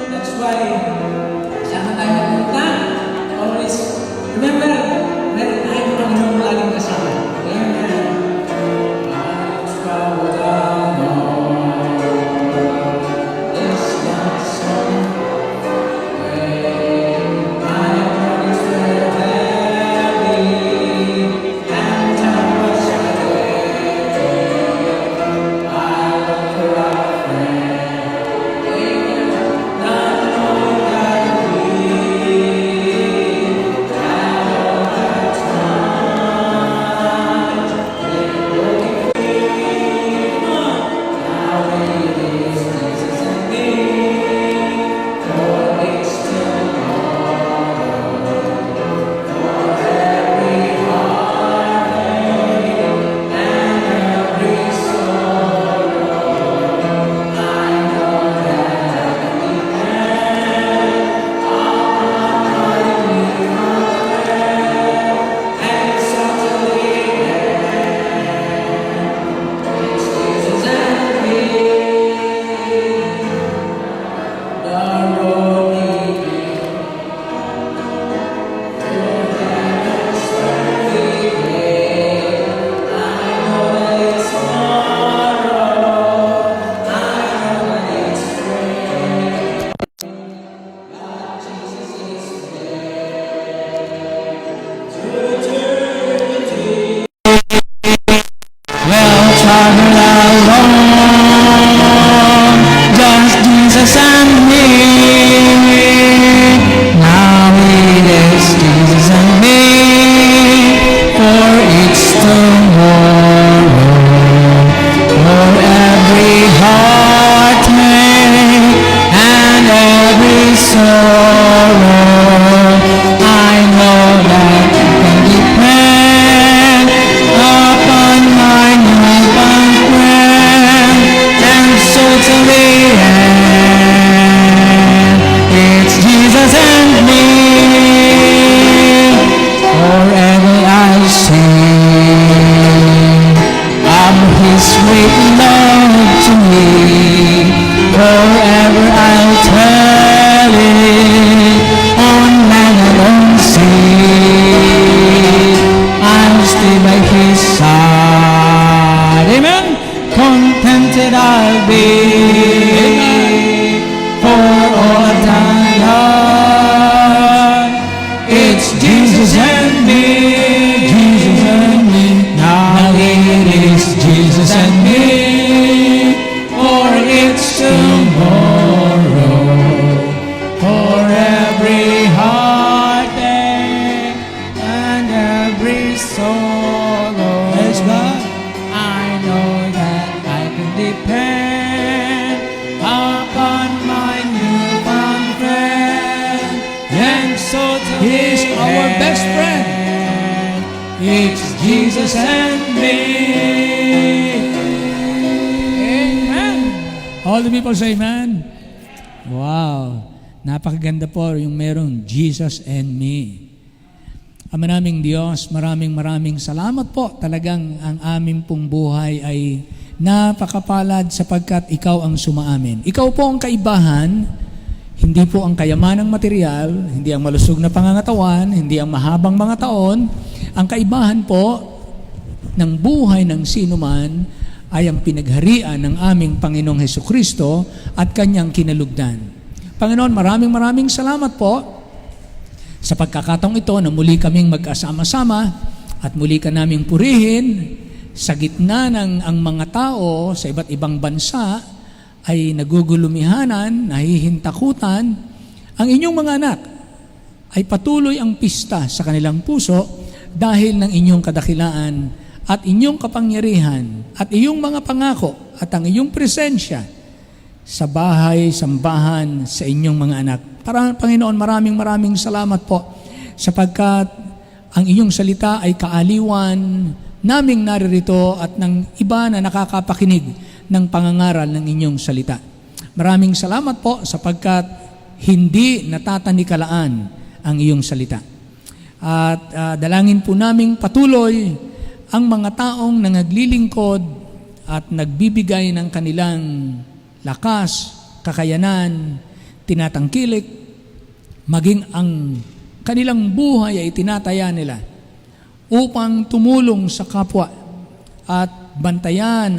That's why, saan tayo magpunta? Always, remember, meron tayong Panginoon laging kasama. Amen. All the people say amen. Wow. Napakaganda po yung merong Jesus and me. Ama naming Diyos, maraming salamat po. Talagang ang aming pong buhay ay napakapalad sapagkat ikaw ang sumaamin. Ikaw po ang kaibahan, hindi po ang kayamanang material, hindi ang malusog na pangangatawan, hindi ang mahabang mga taon. Ang kaibahan po ng buhay ng sinuman ay ang pinagharian ng aming Panginoong Hesukristo at Kanyang kinalugdan. Panginoon, maraming salamat po sa pagkakataong ito na muli kaming magkasama-sama at muli ka naming purihin sa gitna ng ang mga tao sa iba't ibang bansa ay nagugulumihanan, nahihintakutan. Ang inyong mga anak ay patuloy ang pista sa kanilang puso dahil ng inyong kadakilaan at inyong kapangyarihan at iyong mga pangako at ang iyong presensya sa bahay, sambahan, sa inyong mga anak. Panginoon, maraming salamat po sapagkat ang inyong salita ay kaaliwan naming naririto at ng iba na nakakapakinig ng pangangaral ng inyong salita. Maraming salamat po sapagkat hindi natatanikalaan ang iyong salita. At dalangin po naming patuloy ang mga taong nangaglilingkod at nagbibigay ng kanilang lakas, kakayanan, tinatangkilik, maging ang kanilang buhay ay tinataya nila upang tumulong sa kapwa at bantayan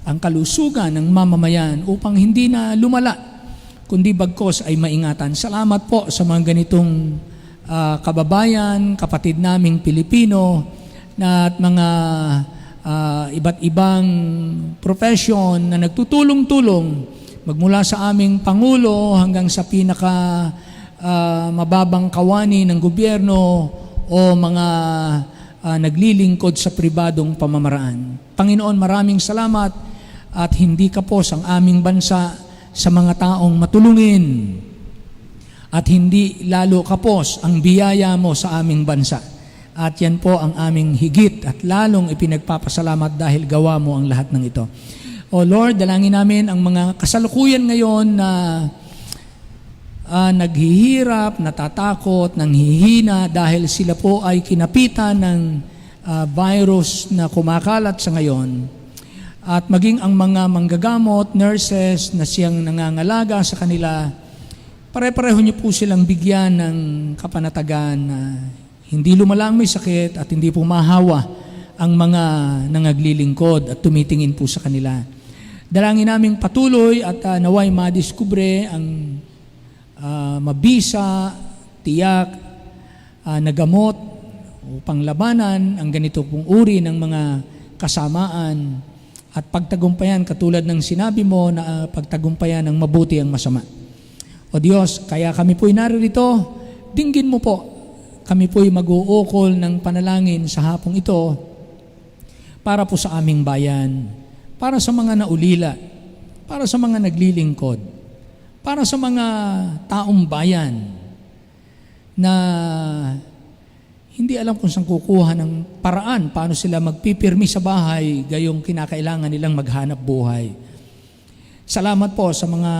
ang kalusugan ng mamamayan upang hindi na lumala, kundi bagkos ay maingatan. Salamat po sa mga ganitong kababayan, kapatid naming Pilipino na at mga iba't ibang profession na nagtutulong-tulong magmula sa aming Pangulo hanggang sa pinaka mababang kawani ng gobyerno o mga naglilingkod sa pribadong pamamaraan. Panginoon, maraming salamat at hindi kapos ang aming bansa sa mga taong matulungin at hindi lalo kapos ang biyaya mo sa aming bansa. At yan po ang aming higit at lalong ipinagpapasalamat dahil gawa mo ang lahat ng ito. O Lord, dalangin namin ang mga kasalukuyan ngayon na naghihirap, natatakot, nanghihina dahil sila po ay kinapitan ng virus na kumakalat sa ngayon. At maging ang mga manggagamot, nurses na siyang nangangalaga sa kanila, pare-pareho niyo po silang bigyan ng kapanatagan na hindi lumalang may sakit at hindi po mahawa ang mga nangaglilingkod at tumitingin po sa kanila. Dalangin namin patuloy at naway madiskubre ang mabisa, tiyak, na gamot upang labanan ang ganito pong uri ng mga kasamaan at pagtagumpayan katulad ng sinabi mo na pagtagumpayan ng mabuti ang masama. O Diyos, kaya kami po'y naririto, dinggin mo po, kami po'y mag-uukol ng panalangin sa hapong ito para po sa aming bayan, para sa mga naulila, para sa mga naglilingkod, para sa mga taong bayan na hindi alam kung saan kukuha ng paraan paano sila magpipirmi sa bahay gayong kinakailangan nilang maghanap buhay. Salamat po sa mga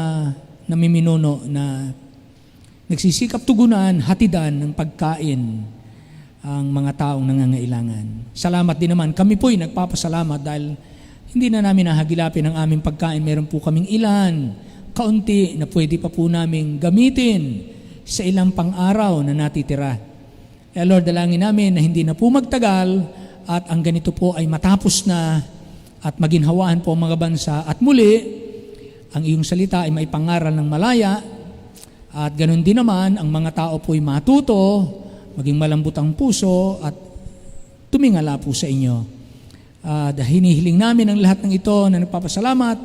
namiminuno na nagsisikap tugunan, hatidan ng pagkain ang mga taong nangangailangan. Salamat din naman. Kami po'y nagpapasalamat dahil hindi na namin nahagilapin ang aming pagkain. Meron po kaming ilan, kaunti na pwede pa po namin gamitin sa ilang pang-araw na natitira. Kaya Lord, dalangin namin na hindi na po magtagal at ang ganito po ay matapos na at maginhawaan po ang mga bansa at muli, ang iyong salita ay maipangaral ng malaya at ganun din naman ang mga tao po ay matuto, maging malambot ang puso at tumingala po sa inyo. Dahil hinihiling namin ang lahat ng ito na nagpapasalamat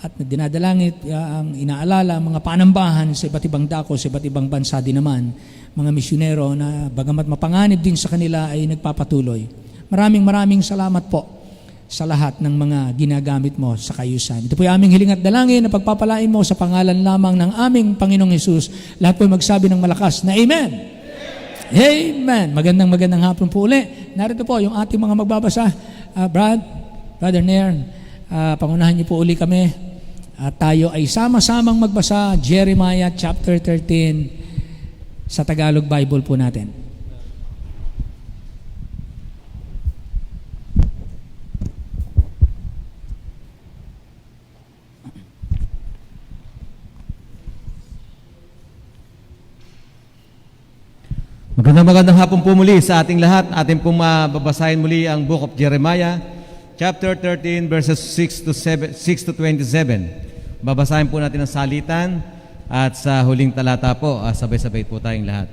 at dinadalangit ang inaalala mga panambahan sa iba't ibang dako, sa iba't ibang bansa din naman, mga misyonero na bagamat mapanganib din sa kanila ay nagpapatuloy. Maraming salamat po sa lahat ng mga ginagamit mo sa kayusan. Ito po yung aming hiling at dalangin na pagpapalain mo sa pangalan lamang ng aming Panginoong Hesus. Lahat po magsabi ng malakas na Amen! Amen! Magandang hapon po uli. Narito po yung ating mga magbabasa. Brother Nair, pangunahan niyo po uli kami. At tayo ay sama-samang magbasa Jeremiah chapter 13 sa Tagalog Bible po natin. Magandang hapon po muli sa ating lahat. Ating pong mababasahin muli ang Book of Jeremiah, chapter 13, verses 6 to 27. Babasahin po natin ang salitan at sa huling talata po, sabay-sabay po tayong lahat.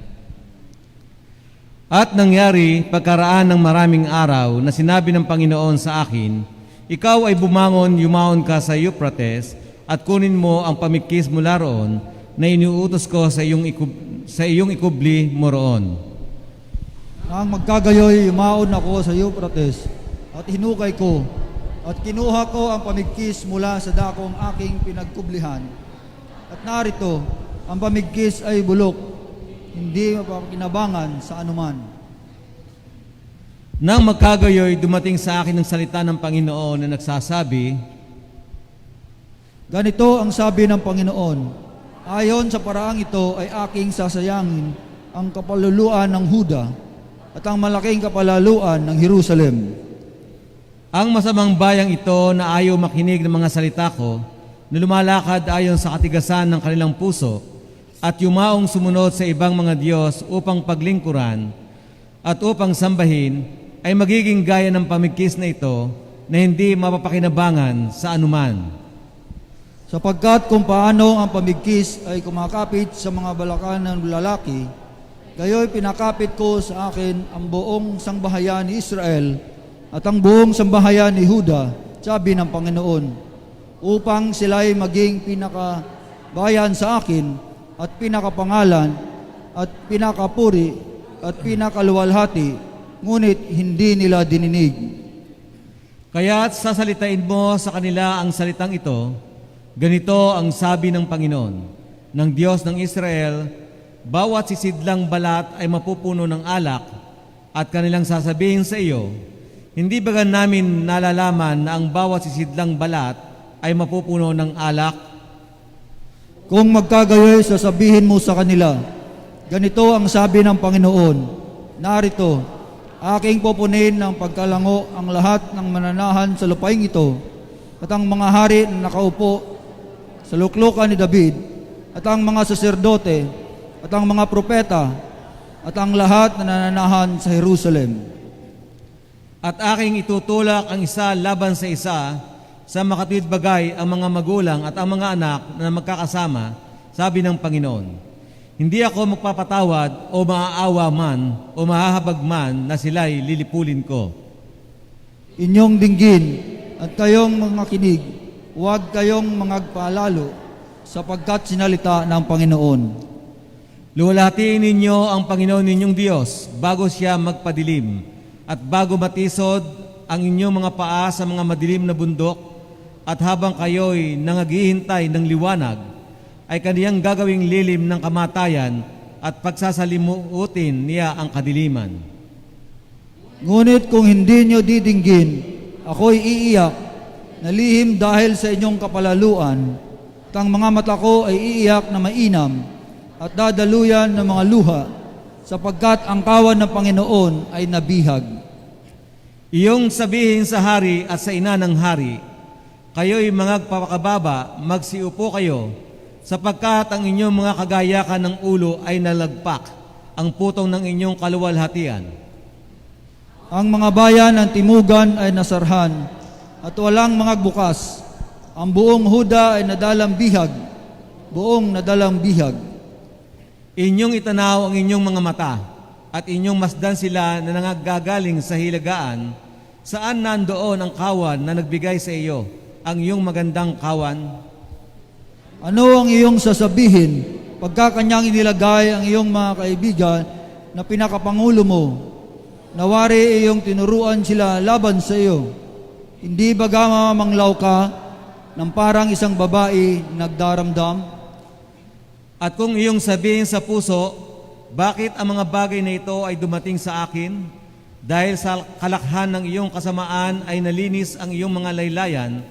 At nangyari pagkaraan ng maraming araw na sinabi ng Panginoon sa akin, ikaw ay bumangon, yumaon ka sa Euphrates at kunin mo ang pamikis mula roon na iniuutos ko sa iyong ikubli mo roon. Nang magkagayoy, yumaon ako sa Euphrates at hinukay ko at kinuha ko ang pamigkis mula sa dakong aking pinagkublihan. At narito, ang pamigkis ay bulok, hindi mapakinabangan sa anuman. Nang magkagayoy, dumating sa akin ang salita ng Panginoon na nagsasabi, ganito ang sabi ng Panginoon, ayon sa paraang ito ay aking sasayangin ang kapaluluan ng Huda at ang malaking kapalaluan ng Jerusalem. Ang masamang bayang ito na ayaw makinig ng mga salita ko, na lumalakad ayon sa katigasan ng kanilang puso, at yumaong sumunod sa ibang mga Diyos upang paglingkuran at upang sambahin ay magiging gaya ng pamigkis na ito na hindi mapapakinabangan sa anuman. Sapagkat kung paano ang pamigkis ay kumakapit sa mga balakan ng lalaki, gayo'y pinakapit ko sa akin ang buong sangbahayan ni Israel at ang buong sambahayan ni Huda, sabi ng Panginoon, upang sila'y maging pinakabayan sa akin at pinakapangalan at pinakapuri at pinakaluwalhati, ngunit hindi nila dininig. Kaya't sasalitain mo sa kanila ang salitang ito, ganito ang sabi ng Panginoon, ng Diyos ng Israel, bawat sisidlang balat ay mapupuno ng alak at kanilang sasabihin sa iyo, hindi ba namin nalalaman na ang bawat sisidlang balat ay mapupuno ng alak? Kung magkagayoy, sasabihin mo sa kanila, ganito ang sabi ng Panginoon, narito, aking pupunin ng pagkalango ang lahat ng mananahan sa lupaing ito at ang mga hari na nakaupo sa luklukan ni David at ang mga saserdote at ang mga propeta at ang lahat na nananahan sa Jerusalem. At aking itutulak ang isa laban sa isa sa makatwid bagay ang mga magulang at ang mga anak na magkakasama, sabi ng Panginoon. Hindi ako magpapatawad o maaawa man o mahahabag man na sila'y lilipulin ko. Inyong dinggin at kayong mga kinig, huwag kayong mangagpalalo sapagkat sinalita ng Panginoon. Luwalhatiin ninyo ang Panginoon ninyong Diyos bago siya magpadilim at bago matisod ang inyong mga paa sa mga madilim na bundok at habang kayo'y nangaghihintay ng liwanag ay kaniyang gagawing lilim ng kamatayan at pagsasalimutin niya ang kadiliman. Ngunit kung hindi nyo didinggin, ako'y iiyak na lihim dahil sa inyong kapalaluan, at ang mga mata ko ay iiyak na mainam at dadaluyan ng mga luha, sapagkat ang kawan ng Panginoon ay nabihag. Iyong sabihin sa hari at sa ina ng hari, kayo'y magpapakababa, magsiupo kayo, sapagkat ang inyong mga kagayakan ng ulo ay nalagpak, ang putong ng inyong kaluwalhatian. Ang mga bayan ng timugan ay nasarhan at walang mga bukas. Ang buong Huda ay nadalang bihag, buong nadalang bihag. Inyong itanaw ang inyong mga mata at inyong masdan sila na nanggagaling sa hilagaan, saan nandoon ang kawan na nagbigay sa iyo, ang iyong magandang kawan? Ano ang iyong sasabihin pagka kanyang inilagay ang iyong mga kaibigan na pinakapangulo mo? Nawari iyong tinuruan sila laban sa iyo. Hindi ba mamanglaw ka ng parang isang babae nagdaramdam? At kung iyong sabihin sa puso, bakit ang mga bagay na ito ay dumating sa akin? Dahil sa kalakhan ng iyong kasamaan ay nalinis ang iyong mga laylayan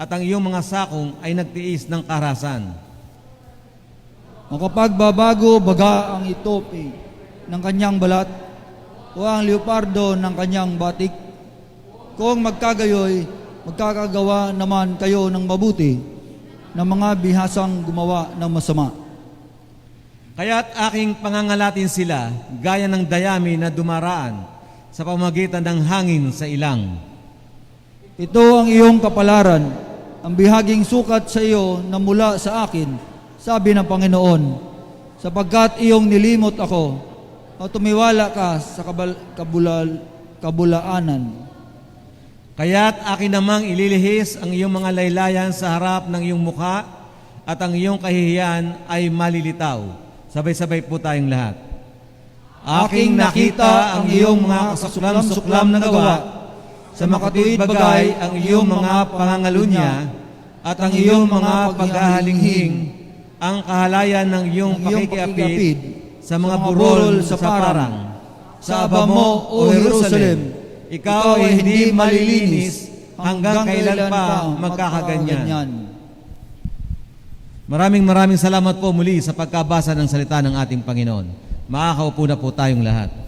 at ang iyong mga sakong ay nagtiis ng karahasan. Makapagbabago baga ang itope ng kanyang balat o ang leopardo ng kanyang batik. Kung magkagayoy, magkakagawa naman kayo ng mabuti ng mga bihasang gumawa ng masama. Kaya't aking pangangalatin sila gaya ng dayami na dumaraan sa pamagitan ng hangin sa ilang. Ito ang iyong kapalaran, ang bihaging sukat sa iyo na mula sa akin, sabi ng Panginoon, sapagkat iyong nilimot ako o tumiwala ka sa kabulaanan. Kaya't akin namang ililihis ang iyong mga laylayan sa harap ng iyong mukha at ang iyong kahihiyan ay malilitaw. Sabay-sabay po tayong lahat. Aking nakita ang iyong mga kasuklam-suklam na gawa, sa makatuwid bagay ang iyong mga pangangalunya at ang iyong mga paghahalinghing, ang kahalayan ng iyong pakikiapid sa mga burol sa parang. Sa aba mo, O Jerusalem, ikaw ay hindi malilinis hanggang kailan pa magkakaganyan. Maraming salamat po muli sa pagkabasa ng salita ng ating Panginoon. Makakaupo na po tayong lahat.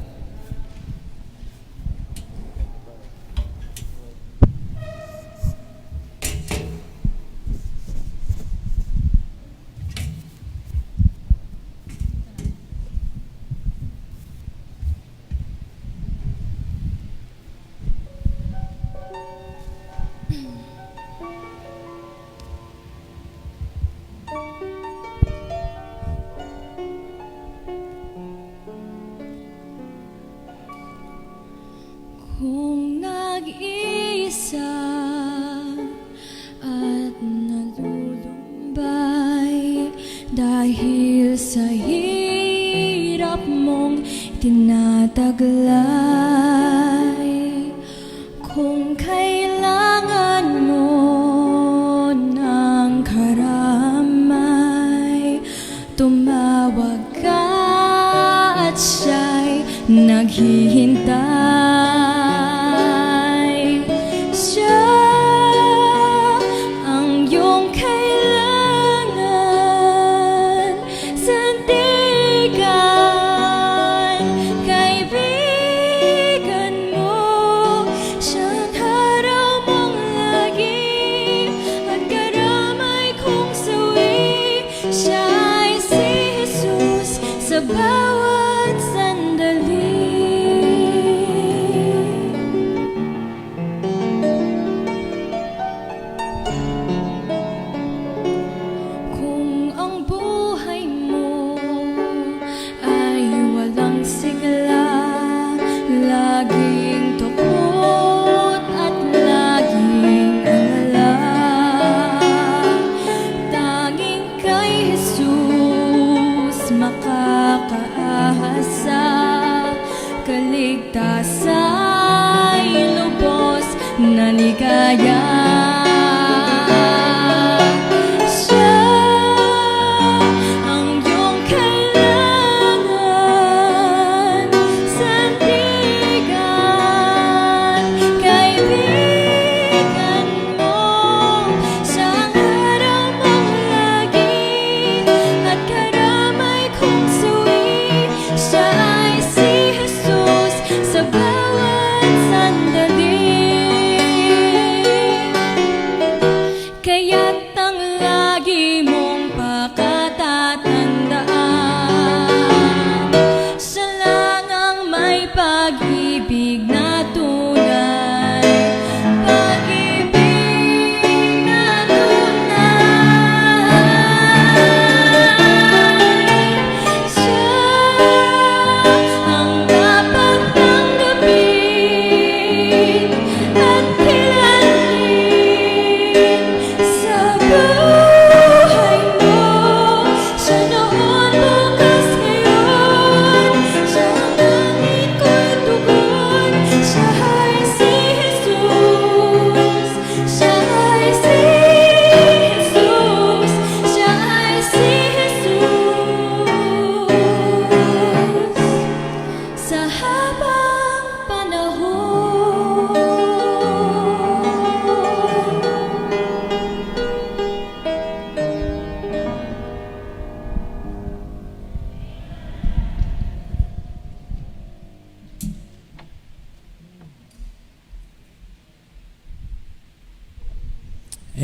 Dahil sa hirap mong tinataglay, kung kailangan mo ng karamay, tumawag ka at siya'y naghihintay. Siya ang iyong kailangan, sandigan, kaibigan mo. Siyang haraw mong lagi at karamay kong sawi. Siya ay si Jesus sa bawat sandali. Kung ang buhay mo ay walang sigla, laging takot at laging alala, tanging kay Jesus makakaasa. Kaligtasa'y lubos na ligaya. Siya ang iyong kailangan, sandigan, kaibigan mo. Siyang haraw mong lagi at karamay kong sawi. Siya ay si Jesus sa bawat sandali. Kaya't ang lagi mong pakatatandaan, siya lang ang may pag-ibig na tunay, pag-ibig na tunay. Siya ang dapat tanggapin at kilalin sa buhay mo. Siya noon, bukas, ngayon. Siya ang langit ko'y tugon. Siya ay si Jesus. Siya ay si Jesus. Siya ay si Jesus. Sa habang panahon.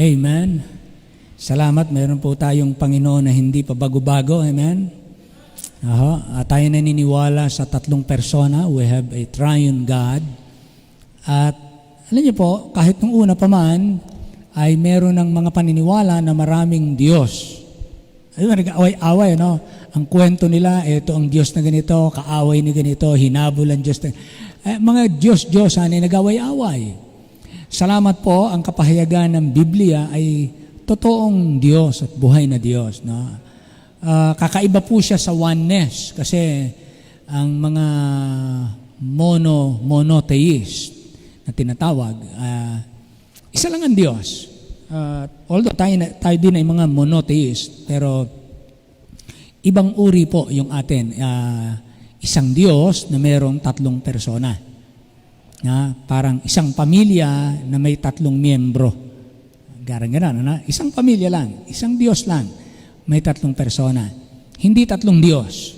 Amen. Salamat, mayroon po tayong Panginoon na hindi pa bago-bago. Amen. Tayo naniniwala sa tatlong persona. We have a triune God. At alam niyo po, kahit nung una pa man, ay meron ng mga paniniwala na maraming Diyos. Ayun, nag-away-away, no? Ang kwento nila, ito ang Diyos na ganito, kaaway ni ganito, hinabol ang Diyos na... mga Diyos-Diyosan ay nag-away-away. Salamat po, ang kapahayagan ng Biblia ay totoong Diyos at buhay na Diyos. No? Kakaiba po siya sa oneness kasi ang mga monotheist na tinatawag, isa lang ang Diyos. Although tayo din ay mga monotheist, pero ibang uri po yung atin. Isang Diyos na mayroong tatlong persona. Parang isang pamilya na may tatlong miyembro. Garang-garan, isang pamilya lang, isang Diyos lang, may tatlong persona. Hindi tatlong Diyos.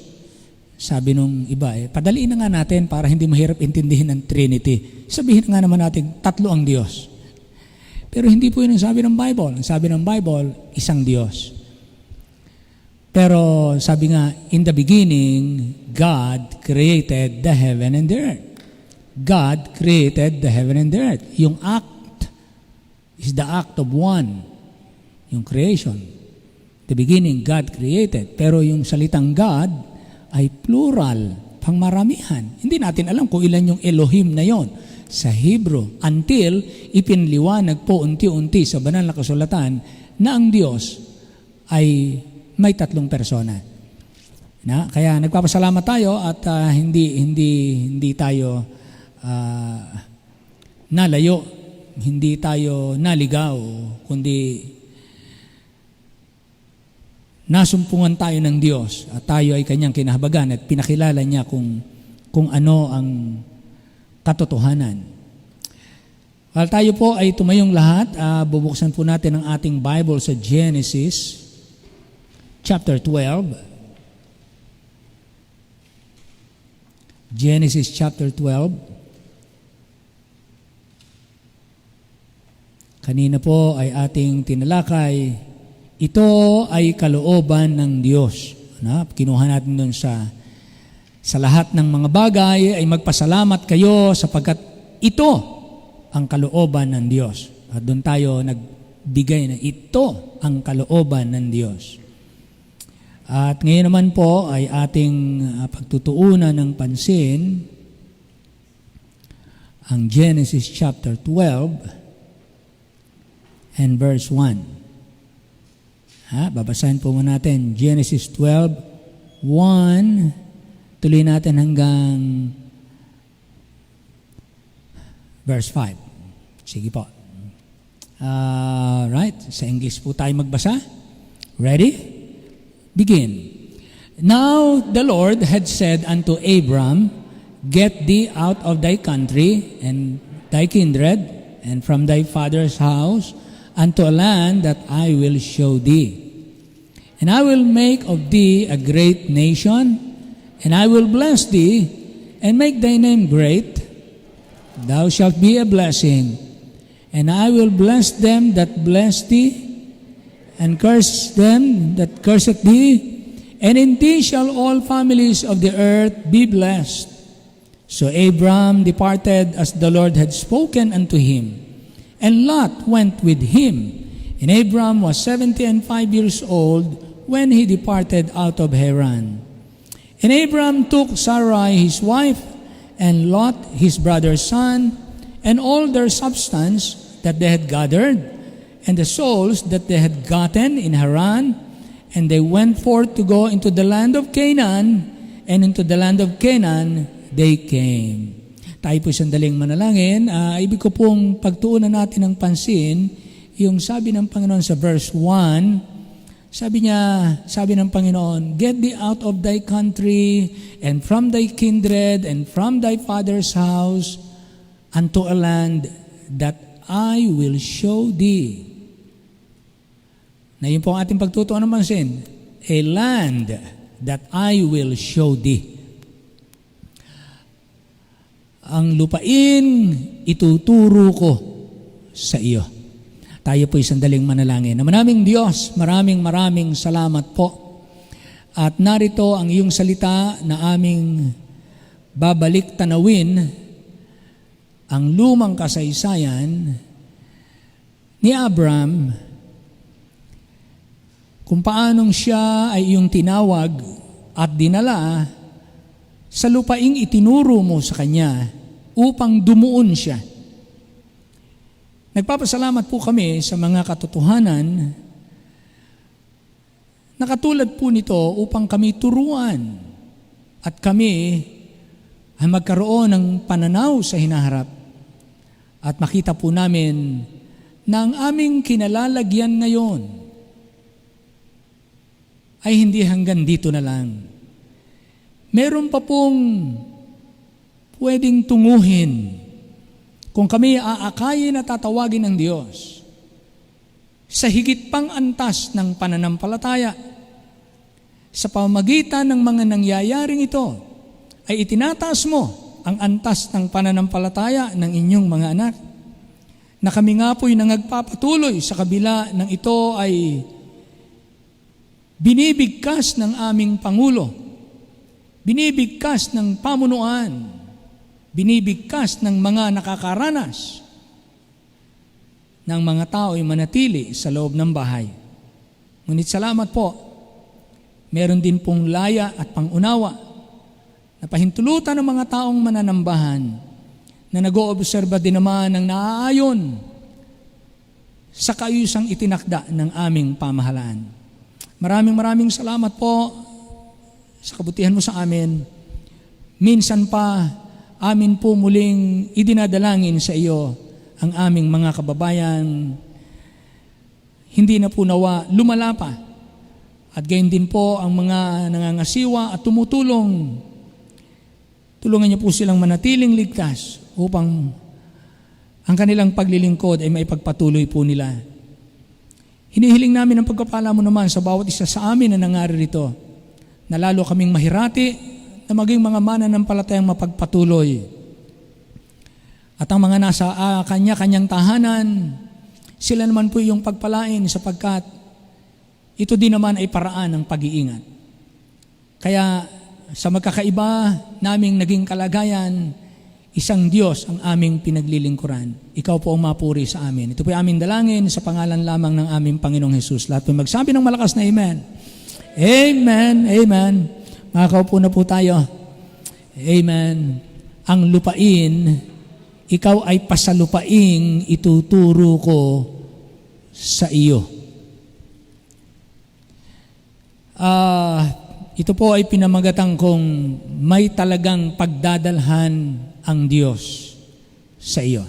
Sabi nung iba, padaliin na nga natin para hindi mahirap intindihin ang Trinity. Sabihin na nga naman natin, tatlo ang Diyos. Pero hindi po yun ang sabi ng Bible. Ang sabi ng Bible, isang Diyos. Pero sabi nga, in the beginning, God created the heaven and the earth. God created the heaven and the earth. Yung act is the act of one. Yung creation. The beginning, God created. Pero yung salitang God ay plural, pangmaramihan. Hindi natin alam kung ilan yung Elohim na yon sa Hebrew until ipinliwanag po unti-unti sa banal na kasulatan na ang Diyos ay may tatlong persona. Kaya nagpapasalamat tayo at hindi tayo nalayo, hindi tayo naligaw, kundi nasumpungan tayo ng Diyos at tayo ay kanyang kinahabagan at pinakilala niya kung ano ang katotohanan. While tayo po ay tumayong lahat, bubuksan po natin ang ating Bible sa Genesis chapter 12. Genesis chapter 12. Kanina po ay ating tinalakay, ito ay kalooban ng Diyos. Kinuha natin doon sa lahat ng mga bagay ay magpasalamat kayo sapagkat ito ang kalooban ng Diyos. At doon tayo nagbigay na ito ang kalooban ng Diyos. At ngayon naman po ay ating pagtutuunan ng pansin ang Genesis chapter 12 and verse 1. Babasahin po muna natin Genesis 12, 1, tuloy natin hanggang verse 5. Sige po. Right, sa English po tayo magbasa. Ready? Begin. Now the Lord had said unto Abram, Get thee out of thy country and thy kindred, and from thy father's house, unto a land that I will show thee. And I will make of thee a great nation, and I will bless thee, and make thy name great. Thou shalt be a blessing, and I will bless them that bless thee, and curse them that curseth thee, and in thee shall all families of the earth be blessed. So Abram departed as the Lord had spoken unto him, and Lot went with him. And Abram was 75 years old when he departed out of Haran. And Abram took Sarai his wife, and Lot his brother's son, and all their substance that they had gathered, and the souls that they had gotten in Haran, and they went forth to go into the land of Canaan, and into the land of Canaan they came. Tayo po sandaling manalangin. Ibig ko pong pagtuunan natin ng pansin, yung sabi ng Panginoon sa verse 1, sabi ng Panginoon, Get thee out of thy country, and from thy kindred, and from thy father's house, unto a land that I will show thee. Na yun po ang ating pagtutuan ng pansin, a land that I will show thee. Ang lupain, ituturo ko sa iyo. Tayo po'y sandaling manalangin. Naming Diyos, maraming salamat po. At narito ang iyong salita na aming babalik tanawin, ang lumang kasaysayan ni Abram, kung paanong siya ay iyong tinawag at dinala sa lupaing itinuro mo sa kanya upang dumuon siya. Nagpapasalamat po kami sa mga katotohanan na katulad po nito upang kami turuan at kami ay magkaroon ng pananaw sa hinaharap at makita po namin na ang aming kinalalagyan ngayon ay hindi hanggang dito na lang. Meron pa pong pwedeng tunguhin kung kami aakayin at tatawagin ng Diyos sa higit pang antas ng pananampalataya. Sa pamamagitan ng mga nangyayaring ito, ay itinataas mo ang antas ng pananampalataya ng inyong mga anak, na kami nga po'y nangagpapatuloy sa kabila ng ito ay binibigkas ng aming Pangulo, binibigkas ng pamunuan, binibigkas ng mga nakakaranas ng mga tao ay manatili sa loob ng bahay. Ngunit salamat po, meron din pong laya at pangunawa na pahintulutan ng mga taong mananambahan na nag-oobserba din naman ng naaayon sa kaayusang itinakda ng aming pamahalaan. Maraming salamat po sa kabutihan mo sa amin, minsan pa amin po muling idinadalangin sa iyo ang aming mga kababayan, hindi na po nawa lumala pa. At gayon din po ang mga nangangasiwa at tumutulong. Tulungan niyo po silang manatiling ligtas upang ang kanilang paglilingkod ay maipagpatuloy po nila. Hinihiling namin ang pagpapala mo naman sa bawat isa sa amin na nangyari rito, na lalo kaming mahirati na maging mga mananampalatayang mapagpatuloy. At ang mga nasa kanya-kanyang tahanan, sila naman po yung pagpalain sapagkat ito din naman ay paraan ng pag-iingat. Kaya sa magkakaiba naming naging kalagayan, isang Diyos ang aming pinaglilingkuran. Ikaw po ang mapuri sa amin. Ito po ang aming dalangin sa pangalan lamang ng aming Panginoong Jesus. Lahat po magsabi ng malakas na Amen. Amen. Amen. Makakaupo na po tayo. Amen. Ang lupain, ikaw ay pasalupaing ituturo ko sa iyo. Ito po ay pinamagatang kong may talagang pagdadalhan ang Diyos sa iyo.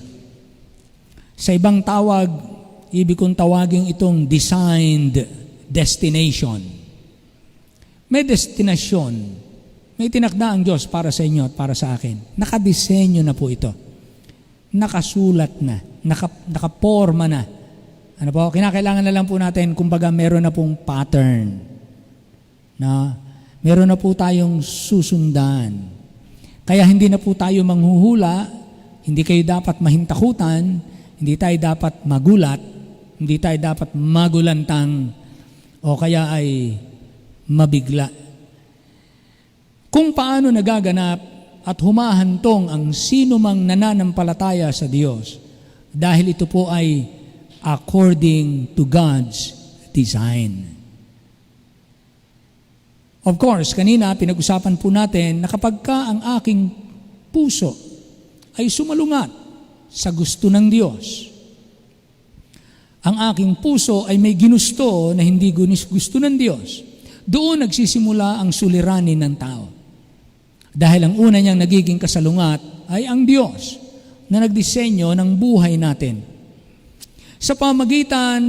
Sa ibang tawag, ibig kong tawagin itong designed destination. May destinasyon, may tinakda ang Diyos para sa inyo at para sa akin. Nakadisenyo na po ito. Nakasulat na, nakaporma na. Ano po, kinakailangan na lang po natin, kumbaga meron na pong pattern. Na meron na po tayong susundan. Kaya hindi na po tayo manghuhula, hindi kayo dapat mahintakutan, hindi tayo dapat magulat, hindi tayo dapat magulantang, o kaya ay mabigla. Kung paano nagaganap at humahantong ang sino mang nananampalataya sa Diyos, dahil ito po ay according to God's design. Of course, kanina pinag-usapan po natin na kapag ka ang aking puso ay sumalungat sa gusto ng Diyos, ang aking puso ay may ginusto na hindi gusto ng Diyos, doon nagsisimula ang suliranin ng tao. Dahil ang una niyang nagiging kasalungat ay ang Diyos na nagdisenyo ng buhay natin. Sa pamagitan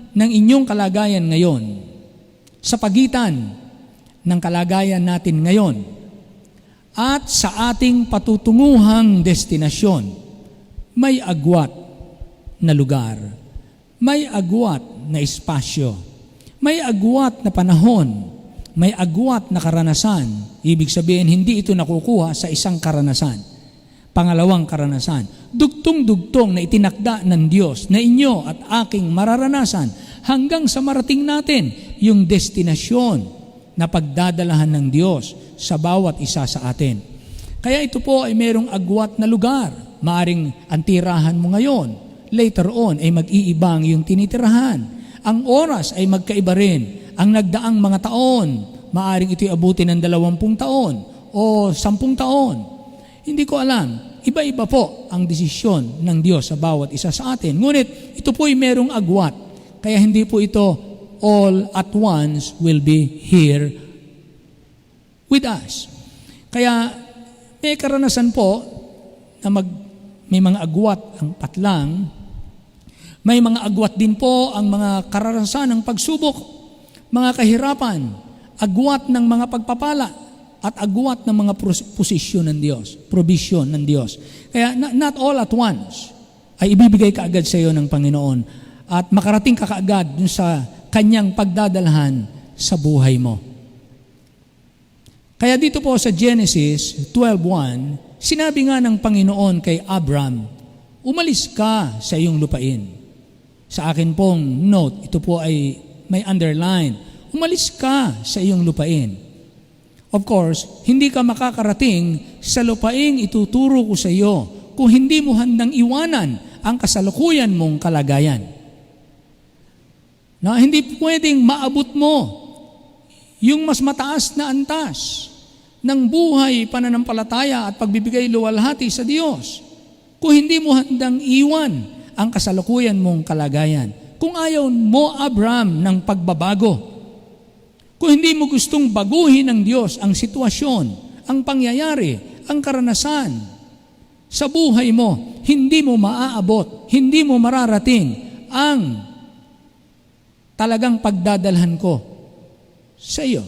ng inyong kalagayan ngayon, sa pagitan ng kalagayan natin ngayon at sa ating patutunguhang destinasyon, may agwat na lugar, may agwat na espasyo, may agwat na panahon, may agwat na karanasan. Ibig sabihin, hindi ito nakukuha sa isang karanasan. Pangalawang karanasan, dugtong-dugtong na itinakda ng Diyos na inyo at aking mararanasan hanggang sa marating natin yung destinasyon na pagdadalahan ng Diyos sa bawat isa sa atin. Kaya ito po ay mayroong agwat na lugar. Maaring ang tirahan mo ngayon, later on ay mag-iibang yung tinitirahan. Ang oras ay magkaiba rin. Ang nagdaang mga taon, maaring ito'y abutin ng 20 taon o 10 taon. Hindi ko alam. Iba-iba po ang desisyon ng Diyos sa bawat isa sa atin. Ngunit ito po ay mayroong agwat. Kaya hindi po ito all at once will be here with us. Kaya may karanasan po na may mga agwat ang patlang, may mga agwat din po ang mga karanasan ng pagsubok, mga kahirapan, agwat ng mga pagpapala, at agwat ng mga posisyon ng Diyos, provision ng Diyos. Kaya not all at once ay ibibigay kaagad sa iyo ng Panginoon at makarating ka kaagad dun sa kanyang pagdadalhan sa buhay mo. Kaya dito po sa Genesis 12:1, sinabi nga ng Panginoon kay Abram, umalis ka sa iyong lupain. Sa akin pong note, ito po ay may underline, umalis ka sa iyong lupain. Of course, hindi ka makakarating sa lupaing ituturo ko sa iyo kung hindi mo handang iwanan ang kasalukuyan mong kalagayan. Na hindi pwedeng maabot mo yung mas mataas na antas ng buhay, pananampalataya at pagbibigay luwalhati sa Diyos kung hindi mo handang iwan ang kasalukuyan mong kalagayan. Kung ayaw mo, Abram, ng pagbabago, Kung hindi mo gustong baguhin ng Diyos ang sitwasyon, ang pangyayari, ang karanasan sa buhay mo, hindi mo maaabot, hindi mo mararating ang talagang pagdadalhan ko sa iyo.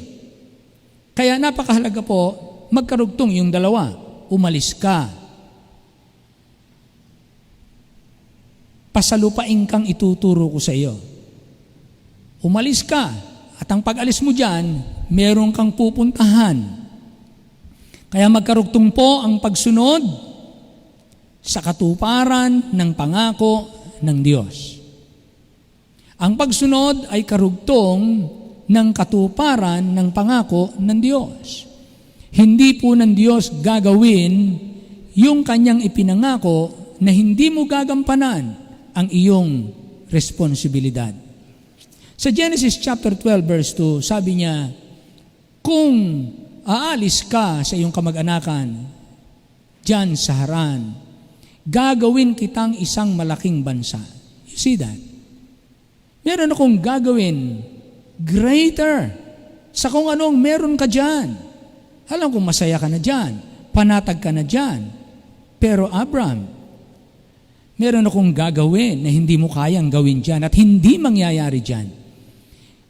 Kaya napakahalaga po, magkarugtong yung dalawa. Umalis ka. Pasalupain kang ituturo ko sa iyo. Umalis ka, at ang pag-alis mo dyan, meron kang pupuntahan. Kaya magkarugtong po ang pagsunod sa katuparan ng pangako ng Diyos. Ang pagsunod ay karugtong ng katuparan ng pangako ng Diyos. Hindi po ng Diyos gagawin yung kanyang ipinangako na hindi mo gagampanan ang iyong responsibilidad. Sa Genesis chapter 12 verse 2, sabi niya, kung aalis ka sa iyong kamag-anakan diyan sa Haran, gagawin kitang isang malaking bansa. You see that? Meron akong gagawin greater sa kung anong meron ka dyan. Alam kong masaya ka na dyan, panatag ka na dyan. Pero Abram, meron akong gagawin na hindi mo kayang gawin dyan at hindi mangyayari dyan.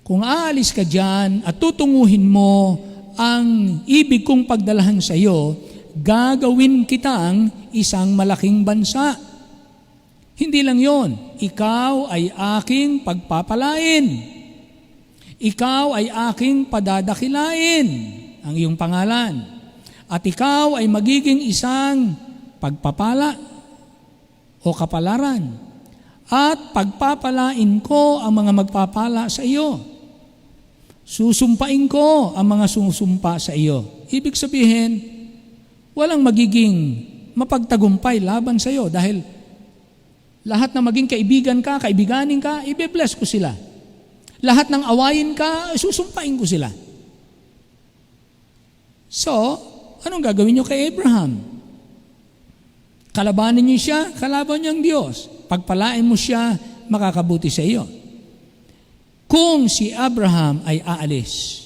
Kung aalis ka dyan at tutunguhin mo ang ibig kong pagdalahan sa iyo, gagawin kitang isang malaking bansa. Hindi lang yon, ikaw ay aking pagpapalain. Ikaw ay aking padadakilain, ang iyong pangalan. At ikaw ay magiging isang pagpapala o kapalaran. At pagpapalain ko ang mga magpapala sa iyo. Susumpain ko ang mga susumpa sa iyo. Ibig sabihin, walang magiging mapagtagumpay laban sa iyo dahil lahat na maging kaibigan ka, kaibiganin ka, ibe-bless ko sila. Lahat ng awayin ka, susumpain ko sila. So, anong gagawin niyo kay Abraham? Kalabanin niyo siya, kalaban niyo ang Diyos. Pagpalain mo siya, makakabuti sa iyo. Kung si Abraham ay aalis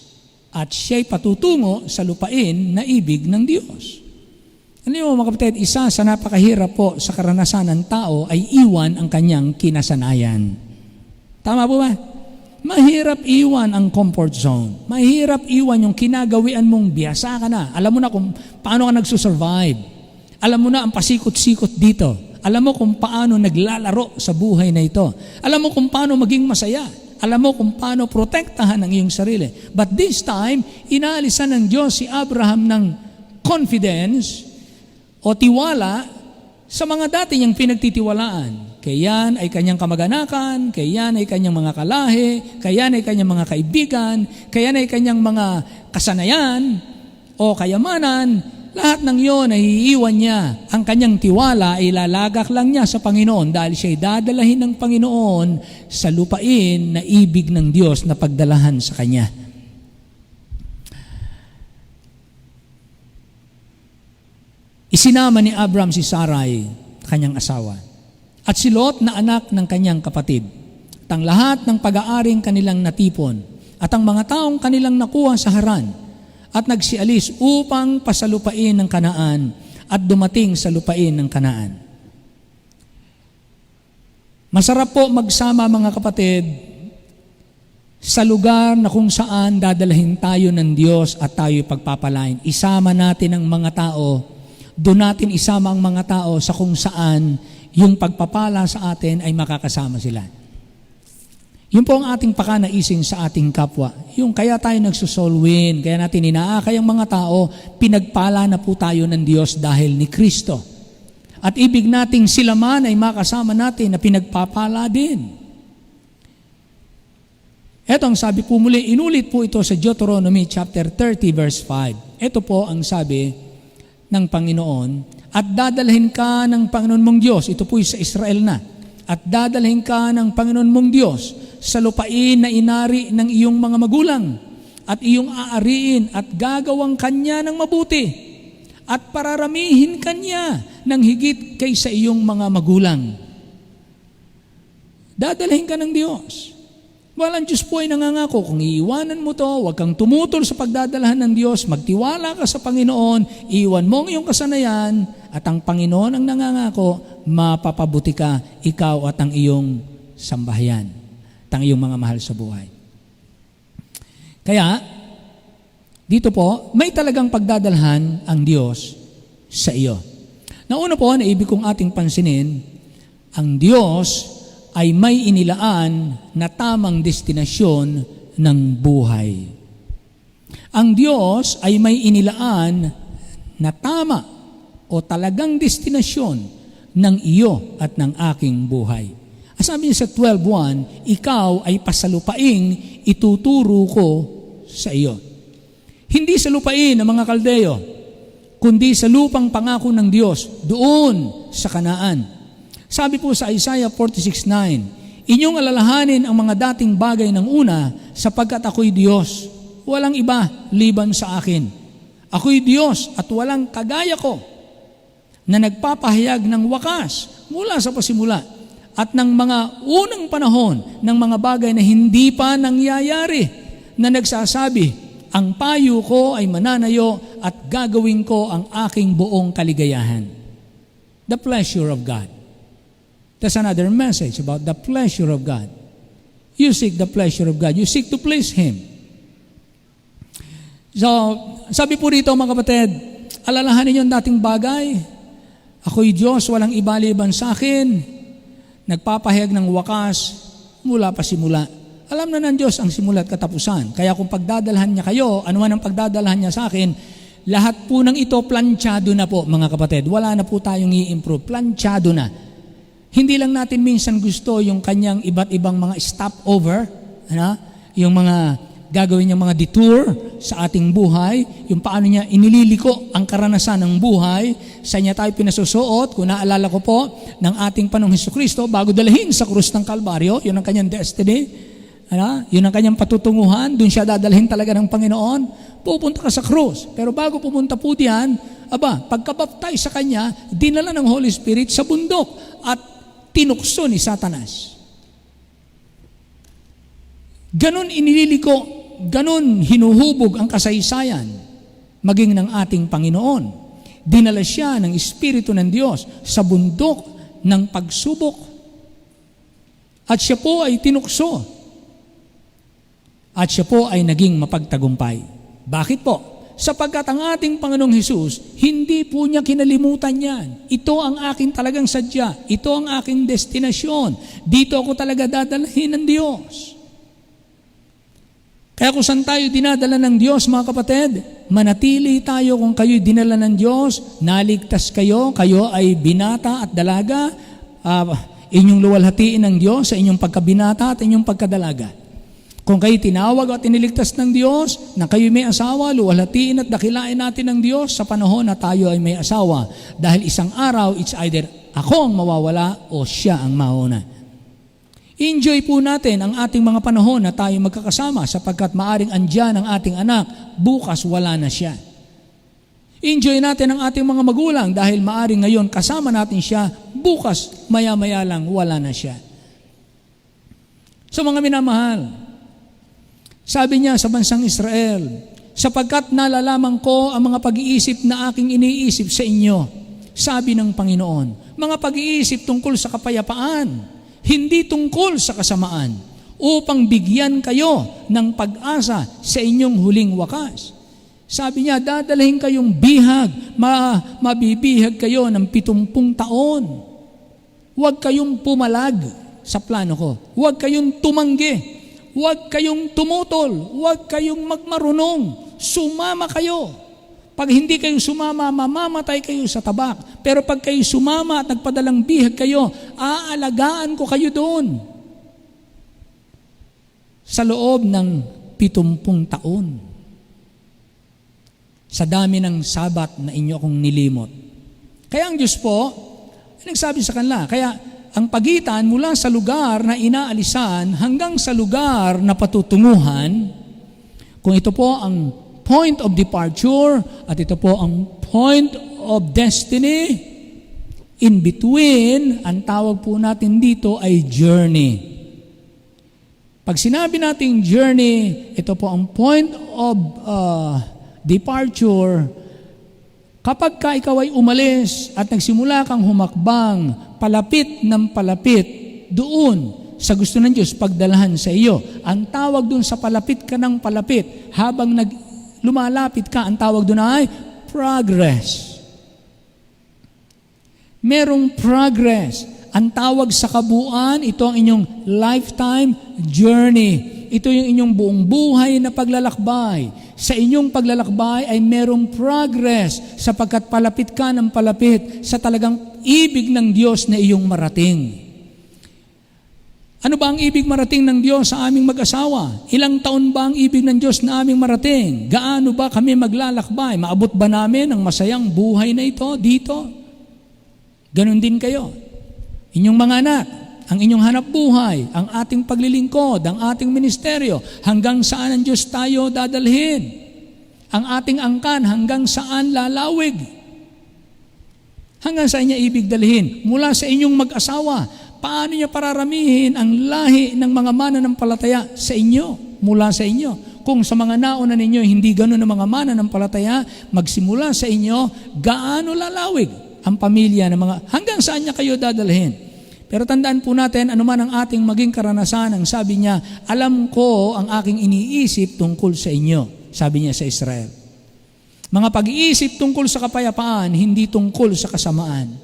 at siya'y patutungo sa lupain na ibig ng Diyos. Ano mo mga kapatid, isa sa napakahirap po sa karanasan ng tao ay iwan ang kanyang kinasanayan. Tama po ba? Mahirap iwan ang comfort zone. Mahirap iwan yung kinagawian mong biyasa ka na. Alam mo na kung paano ka nagsusurvive. Alam mo na ang pasikot-sikot dito. Alam mo kung paano naglalaro sa buhay na ito. Alam mo kung paano maging masaya. Alam mo kung paano protektahan ang iyong sarili. But this time, inaalisan ng Diyos si Abraham ng confidence o tiwala sa mga dati niyang pinagtitiwalaan. Kayan ay kanyang kamag-anakan, kayan ay kanyang mga kalahi, kayan ay kanyang mga kaibigan, kayan ay kanyang mga kasanayan o kayamanan. Lahat ng iyon ay iiwan niya. Ang kanyang tiwala ay ilalagak lang niya sa Panginoon dahil siya ay dadalahin ng Panginoon sa lupain na ibig ng Diyos na pagdalahan sa kanya. Isinama ni Abram si Sarai, kanyang asawa, at si Lot na anak ng kanyang kapatid, at ang lahat ng pag-aaring kanilang natipon, at ang mga taong kanilang nakuha sa Haran, at nagsialis upang pasalupain ng Kanaan at dumating sa lupain ng Kanaan. Masarap po magsama mga kapatid sa lugar na kung saan dadalhin tayo ng Diyos at tayo pagpapalain. Isama natin ang mga tao, doon natin isama ang mga tao sa kung saan yung pagpapala sa atin ay makakasama sila. Yun po ang ating pakanaisin sa ating kapwa. Yung kaya tayo nagsusoul win, kaya natin inaakay ang mga tao, pinagpala na po tayo ng Diyos dahil ni Kristo. At ibig nating sila man ay makasama natin na pinagpapala din. Ito ang sabi po muli, inulit po ito sa Deuteronomy chapter 30 verse 5. Ito po ang sabi ng Panginoon, at dadalhin ka ng Panginoon mong Diyos, ito po sa Israel na, at dadalhin ka ng Panginoon mong Diyos sa lupain na inari ng iyong mga magulang at iyong aariin at gagawang kanya ng mabuti at pararamihin kanya ng higit kaysa iyong mga magulang. Dadalhin ka ng Diyos. Well, ang Diyos po ay nangangako, kung iiwanan mo to, huwag kang tumutol sa pagdadalahan ng Diyos, magtiwala ka sa Panginoon, iwan mo ang iyong kasanayan, at ang Panginoon ang nangangako, mapapabuti ka, ikaw at ang iyong sambahayan, at ang iyong mga mahal sa buhay. Kaya, dito po, may talagang pagdadalhan ang Diyos sa iyo. Nauna po, na ibig kong ating pansinin, ang Diyos ay may inilaan na tamang destinasyon ng buhay. Ang Diyos ay may inilaan na tama o talagang destinasyon ng iyo at ng aking buhay. Sabi niya sa 12:1, ikaw ay pasalupaing ituturo ko sa iyo. Hindi sa lupain ng mga Kaldeo, kundi sa lupang pangako ng Diyos, doon sa Kanaan. Sabi po sa Isaiah 46:9, inyong alalahanin ang mga dating bagay ng una, sapagkat ako'y Diyos, walang iba liban sa akin. Ako'y Diyos at walang kagaya ko, na nagpapahayag ng wakas mula sa pasimula, at ng mga unang panahon ng mga bagay na hindi pa nangyayari, na nagsasabi, ang payo ko ay mananayo at gagawin ko ang aking buong kaligayahan. The pleasure of God. That's another message about the pleasure of God. You seek the pleasure of God. You seek to please Him. So, sabi po rito mga kapatid, alalahanin yung dating bagay. Ako'y Diyos, walang ibaliban sa akin. Nagpapahayag ng wakas mula pa simula. Alam na ng Diyos ang simula at katapusan. Kaya kung pagdadalhan niya kayo, ano man ang pagdadalhan niya sa akin, lahat po ng ito planchado na po mga kapatid. Wala na po tayong i-improve. Planchado na. Hindi lang natin minsan gusto yung kanyang iba't ibang mga stopover, yung mga gagawin niyang mga detour sa ating buhay, yung paano niya inililiko ang karanasan ng buhay, sa niya tayo pinasusuot, kung naalala ko po, ng ating Panginoong Hesukristo, bago dalahin sa krus ng Kalbaryo, yun ang kanyang destiny, yun ang kanyang patutunguhan, dun siya dadalhin talaga ng Panginoon, pupunta ka sa krus. Pero bago pumunta po diyan, pagkabaptize sa kanya, dinala ng Holy Spirit sa bundok at tinukso ni Satanas. Ganon inililiko, ganon hinuhubog ang kasaysayan maging ng ating Panginoon. Dinala siya ng Espiritu ng Diyos sa bundok ng pagsubok at siya po ay tinukso at siya po ay naging mapagtagumpay. Bakit po? Sapagkat ang ating Panginoong Hesus, hindi po niya kinalimutan yan. Ito ang aking talagang sadya. Ito ang aking destinasyon. Dito ako talaga dadalhin ng Diyos. Kaya kung saan tayo dinadala ng Diyos, mga kapatid, manatili tayo kung kayo'y dinala ng Diyos, naligtas kayo, kayo ay binata at dalaga, inyong luwalhatiin ng Diyos sa inyong pagkabinata at inyong pagkadalaga. Kung kayo tinawag at iniligtas ng Diyos, na kayo may asawa, luwalhatiin at dakilain natin ng Diyos sa panahon na tayo ay may asawa. Dahil isang araw, it's either ako ang mawawala o siya ang mauna. Enjoy po natin ang ating mga panahon na tayo magkakasama sapagkat maaring andyan ang ating anak, bukas wala na siya. Enjoy natin ang ating mga magulang dahil maaring ngayon kasama natin siya, bukas maya-maya lang wala na siya. So mga minamahal, sabi niya sa bansang Israel, sapagkat nalalaman ko ang mga pag-iisip na aking iniisip sa inyo, sabi ng Panginoon, mga pag-iisip tungkol sa kapayapaan, hindi tungkol sa kasamaan, upang bigyan kayo ng pag-asa sa inyong huling wakas. Sabi niya, dadalhin kayong bihag, mabibihag kayo ng 70 taon. Huwag kayong pumalag sa plano ko. Huwag kayong tumanggi. Huwag kayong tumutol, huwag kayong magmarunong, sumama kayo. Pag hindi kayo sumama, mamamatay kayo sa tabak. Pero pag kayo sumama at nagpadalang bihag kayo, aalagaan ko kayo doon. Sa loob ng 70 taon. Sa dami ng sabat na inyo akong nilimot. Kaya ang Diyos po, nagsabi sa kanila, kaya ang pagitan mula sa lugar na inaalisan hanggang sa lugar na patutunguhan, kung ito po ang point of departure at ito po ang point of destiny, in between, ang tawag po natin dito ay journey. Pag sinabi nating journey, ito po ang point of departure. Kapag ka ikaw ay umalis at nagsimula kang humakbang, palapit ng palapit doon sa gusto ng Diyos pagdalahan sa iyo. Ang tawag doon sa palapit ka ng palapit, habang lumalapit ka, ang tawag doon ay progress. Merong progress. Ang tawag sa kabuuan, ito ang inyong lifetime journey. Ito yung inyong buong buhay na paglalakbay. Sa inyong paglalakbay ay merong progress sapagkat palapit ka ng palapit sa talagang ibig ng Diyos na iyong marating. Ano ba ang ibig marating ng Diyos sa aming mag-asawa? Ilang taon ba ang ibig ng Diyos na aming marating? Gaano ba kami maglalakbay? Maabot ba namin ang masayang buhay na ito dito? Ganon din kayo. Inyong mga anak, ang inyong hanap buhay, ang ating paglilingkod, ang ating ministeryo, hanggang saan ang Diyos tayo dadalhin? Ang ating angkan, hanggang saan lalawig? Hanggang saan niya ibig dalhin? Mula sa inyong mag-asawa, paano niya pararamihin ang lahi ng mga mananampalataya sa inyo, mula sa inyo? Kung sa mga nauna ninyo, hindi gano'n ang mga mananampalataya, magsimula sa inyo, gaano lalawig ang pamilya ng mga, hanggang saan niya kayo dadalhin? Pero tandaan po natin, anuman ang ating maging karanasan, ang sabi niya, alam ko ang aking iniisip tungkol sa inyo, sabi niya sa Israel. Mga pag-iisip tungkol sa kapayapaan, hindi tungkol sa kasamaan.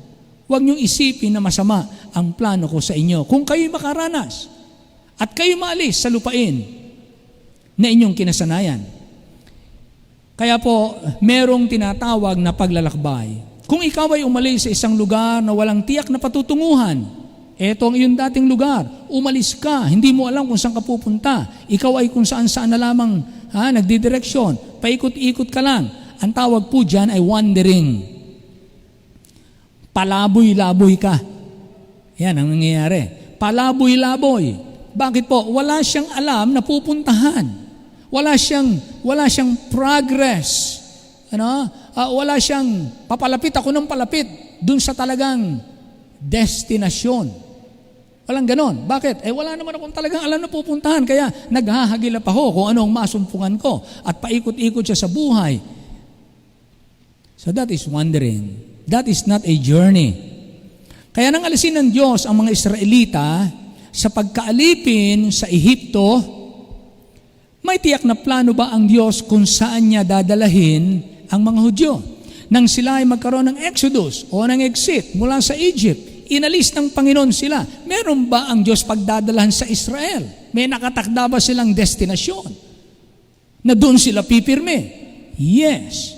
Huwag niyong isipin na masama ang plano ko sa inyo. Kung kayo'y makaranas at kayo maalis sa lupain na inyong kinasanayan. Kaya po, merong tinatawag na paglalakbay. Kung ikaw ay umalis sa isang lugar na walang tiyak na patutunguhan, eto ang iyong dating lugar, umalis ka, hindi mo alam kung saan ka pupunta, ikaw ay kung saan-saan na lamang nagdidireksyon, paikot-ikot ka lang. Ang tawag po dyan ay wandering. Palaboy-laboy ka. Yan ang nangyayari. Palaboy-laboy. Bakit po? Wala siyang alam na pupuntahan. Wala siyang progress. Wala siyang papalapit ako ng palapit dun sa talagang destinasyon. Walang ganon. Bakit? Wala naman akong talagang alam na pupuntahan, kaya naghahagilap ako kung ano ang masumpungan ko at paikot-ikot siya sa buhay. So that is wandering. That is not a journey. Kaya nang alisin ng Diyos ang mga Israelita sa pagkaalipin sa Ehipto, may tiyak na plano ba ang Diyos kung saan niya dadalahin ang mga Hudyo? Nang sila ay magkaroon ng Exodus o ng exit mula sa Egypt, inalis ng Panginoon sila. Meron ba ang Diyos pagdadalahan sa Israel? May nakatakda ba silang destinasyon na doon sila pipirme? Yes,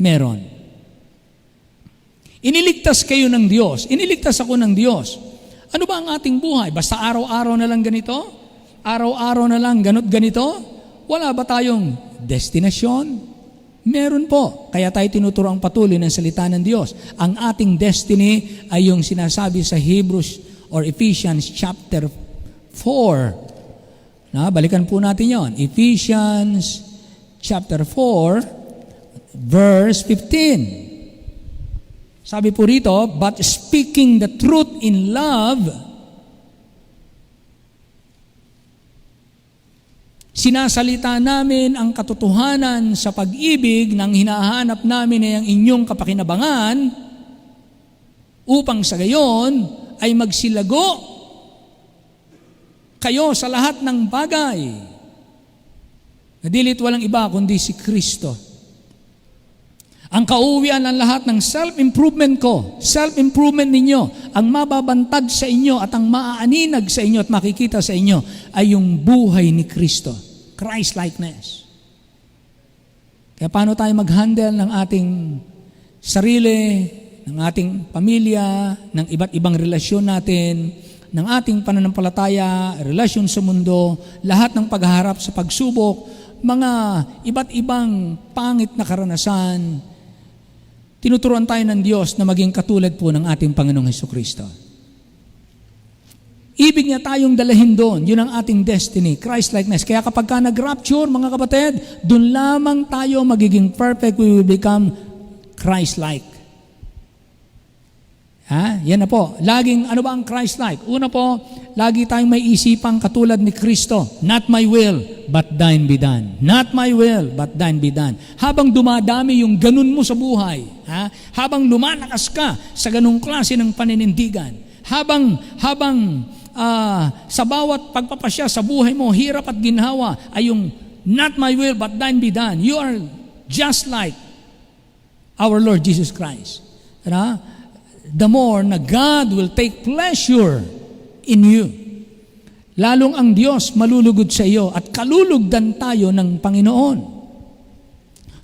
meron. Iniligtas kayo ng Diyos. Iniligtas ako ng Diyos. Ano ba ang ating buhay? Basta araw-araw na lang ganito? Araw-araw na lang ganito? Wala ba tayong destinasyon? Meron po. Kaya tayo tinuturoang patuloy ng salita ng Diyos. Ang ating destiny ay yung sinasabi sa Hebrews or Ephesians chapter 4. Balikan po natin yon. Ephesians chapter 4 verse 15. Sabi po rito, but speaking the truth in love, sinasalita namin ang katotohanan sa pag-ibig ng hinahanap namin ay ang inyong kapakinabangan upang sa gayon ay magsilago kayo sa lahat ng bagay. Nadilit walang iba kundi si Kristo. Ang kauwian ng lahat ng self-improvement ko, self-improvement ninyo, ang mababantad sa inyo at ang maaaninag sa inyo at makikita sa inyo ay yung buhay ni Kristo. Christ-likeness. Kaya paano tayo mag-handle ng ating sarili, ng ating pamilya, ng iba't ibang relasyon natin, ng ating pananampalataya, relasyon sa mundo, lahat ng pagharap sa pagsubok, mga iba't ibang pangit na karanasan, tinuturuan tayo ng Diyos na maging katulad po ng ating Panginoong Hesukristo. Ibig niya tayong dalahin doon. Yun ang ating destiny, Christ-likeness. Kaya kapag ka nag-rapture, mga kapatid, doon lamang tayo magiging perfect. We will become Christ-like. Ha? Yan na po. Laging, ano ba ang Christ-like? Una po, lagi tayong may isipang katulad ni Kristo. Not my will, but thine be done. Not my will, but thine be done. Habang dumadami yung ganun mo sa buhay, ha? Habang lumalakas ka sa ganung klase ng paninindigan, habang sa bawat pagpapasya sa buhay mo, hirap at ginhawa, ay yung not my will, but thine be done. You are just like our Lord Jesus Christ. Ha? The more na God will take pleasure in you. Lalong ang Diyos malulugod sa iyo at kalulugdan tayo ng Panginoon.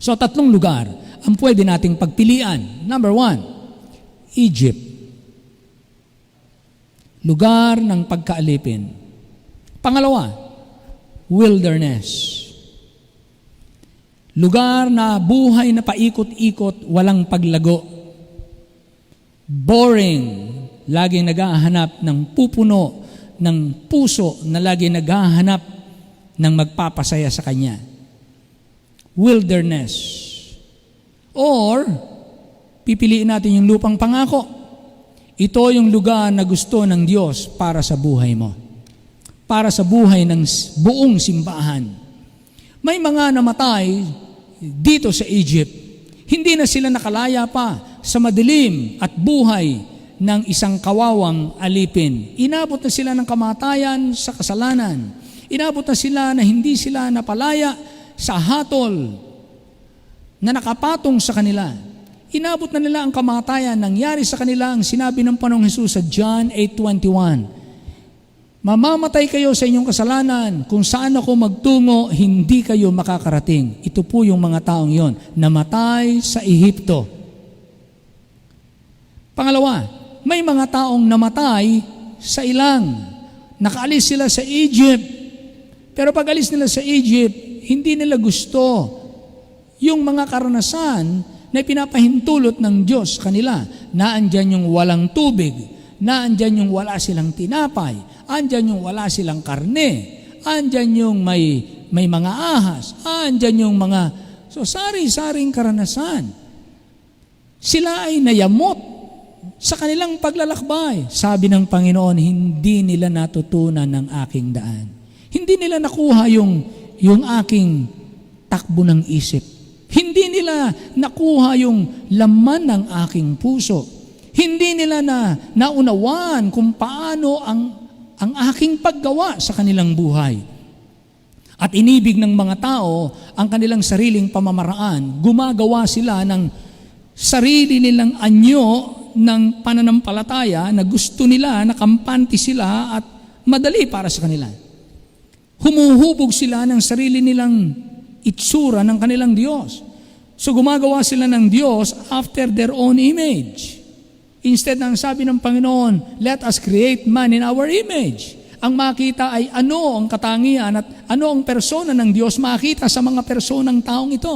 So 3 lugar ang pwede nating pagpilian. Number 1, Egypt. Lugar ng pagkaalipin. Pangalawa, wilderness. Lugar na buhay na paikot-ikot, walang paglago. Boring, laging naghahanap ng pupuno ng puso na laging naghahanap ng magpapasaya sa Kanya. Wilderness. Or, pipiliin natin yung lupang pangako. Ito yung lugar na gusto ng Diyos para sa buhay mo. Para sa buhay ng buong simbahan. May mga namatay dito sa Egypt. Hindi na sila nakalaya pa sa madilim at buhay ng isang kawawang alipin. Inabot na sila ng kamatayan sa kasalanan. Inabot na sila na hindi sila napalaya sa hatol na nakapatong sa kanila. Inabot na nila ang kamatayan. Nangyari sa kanila ang sinabi ng Panginoong Hesus sa John 8:21. Mamamatay kayo sa inyong kasalanan. Kung saan ako magtungo, hindi kayo makakarating. Ito po yung mga taong yon, namatay sa Ehipto. Pangalawa, may mga taong namatay sa ilang. Nakaalis sila sa Egypt. Pero pag alis nila sa Egypt, hindi nila gusto yung mga karanasan na pinapahintulot ng Diyos kanila. Naandyan yung walang tubig, naandyan yung wala silang tinapay, andyan yung wala silang karne, andyan yung may mga ahas, andyan yung mga... So, sari-saring karanasan. Sila ay nayamot sa kanilang paglalakbay. Sabi ng Panginoon, hindi nila natutunan ng aking daan. Hindi nila nakuha yung aking takbo ng isip. Hindi nila nakuha yung laman ng aking puso. Hindi nila naunawaan kung paano ang aking paggawa sa kanilang buhay. At inibig ng mga tao ang kanilang sariling pamamaraan. Gumagawa sila ng sarili nilang anyo ng pananampalataya na gusto nila, na kampante sila at madali para sa kanila. Humuhubog sila ng sarili nilang itsura ng kanilang Diyos. So gumagawa sila ng Diyos after their own image. Instead ng sabi ng Panginoon, let us create man in our image. Ang makita ay ano ang katangian at ano ang persona ng Diyos makita sa mga personang taong ito.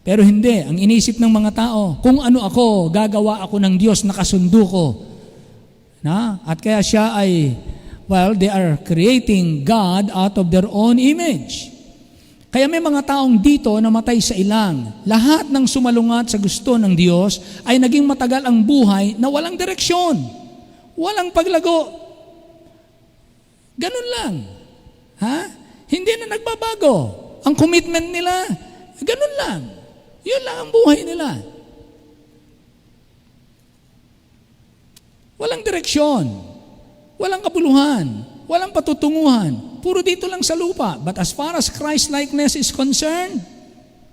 Pero hindi, ang inisip ng mga tao, kung ano ako, gagawa ako ng Diyos na kasundo ko. At kaya siya ay, they are creating God out of their own image. Kaya may mga taong dito na namatay sa ilang. Lahat ng sumalungat sa gusto ng Diyos ay naging matagal ang buhay na walang direksyon, walang paglago. Ganun lang. Hindi na nagbabago. Ang commitment nila, ganun lang. Yun lang ang buhay nila. Walang direksyon, walang kabuluhan, walang patutunguhan. Puro dito lang sa lupa. But as far as Christ-likeness is concerned,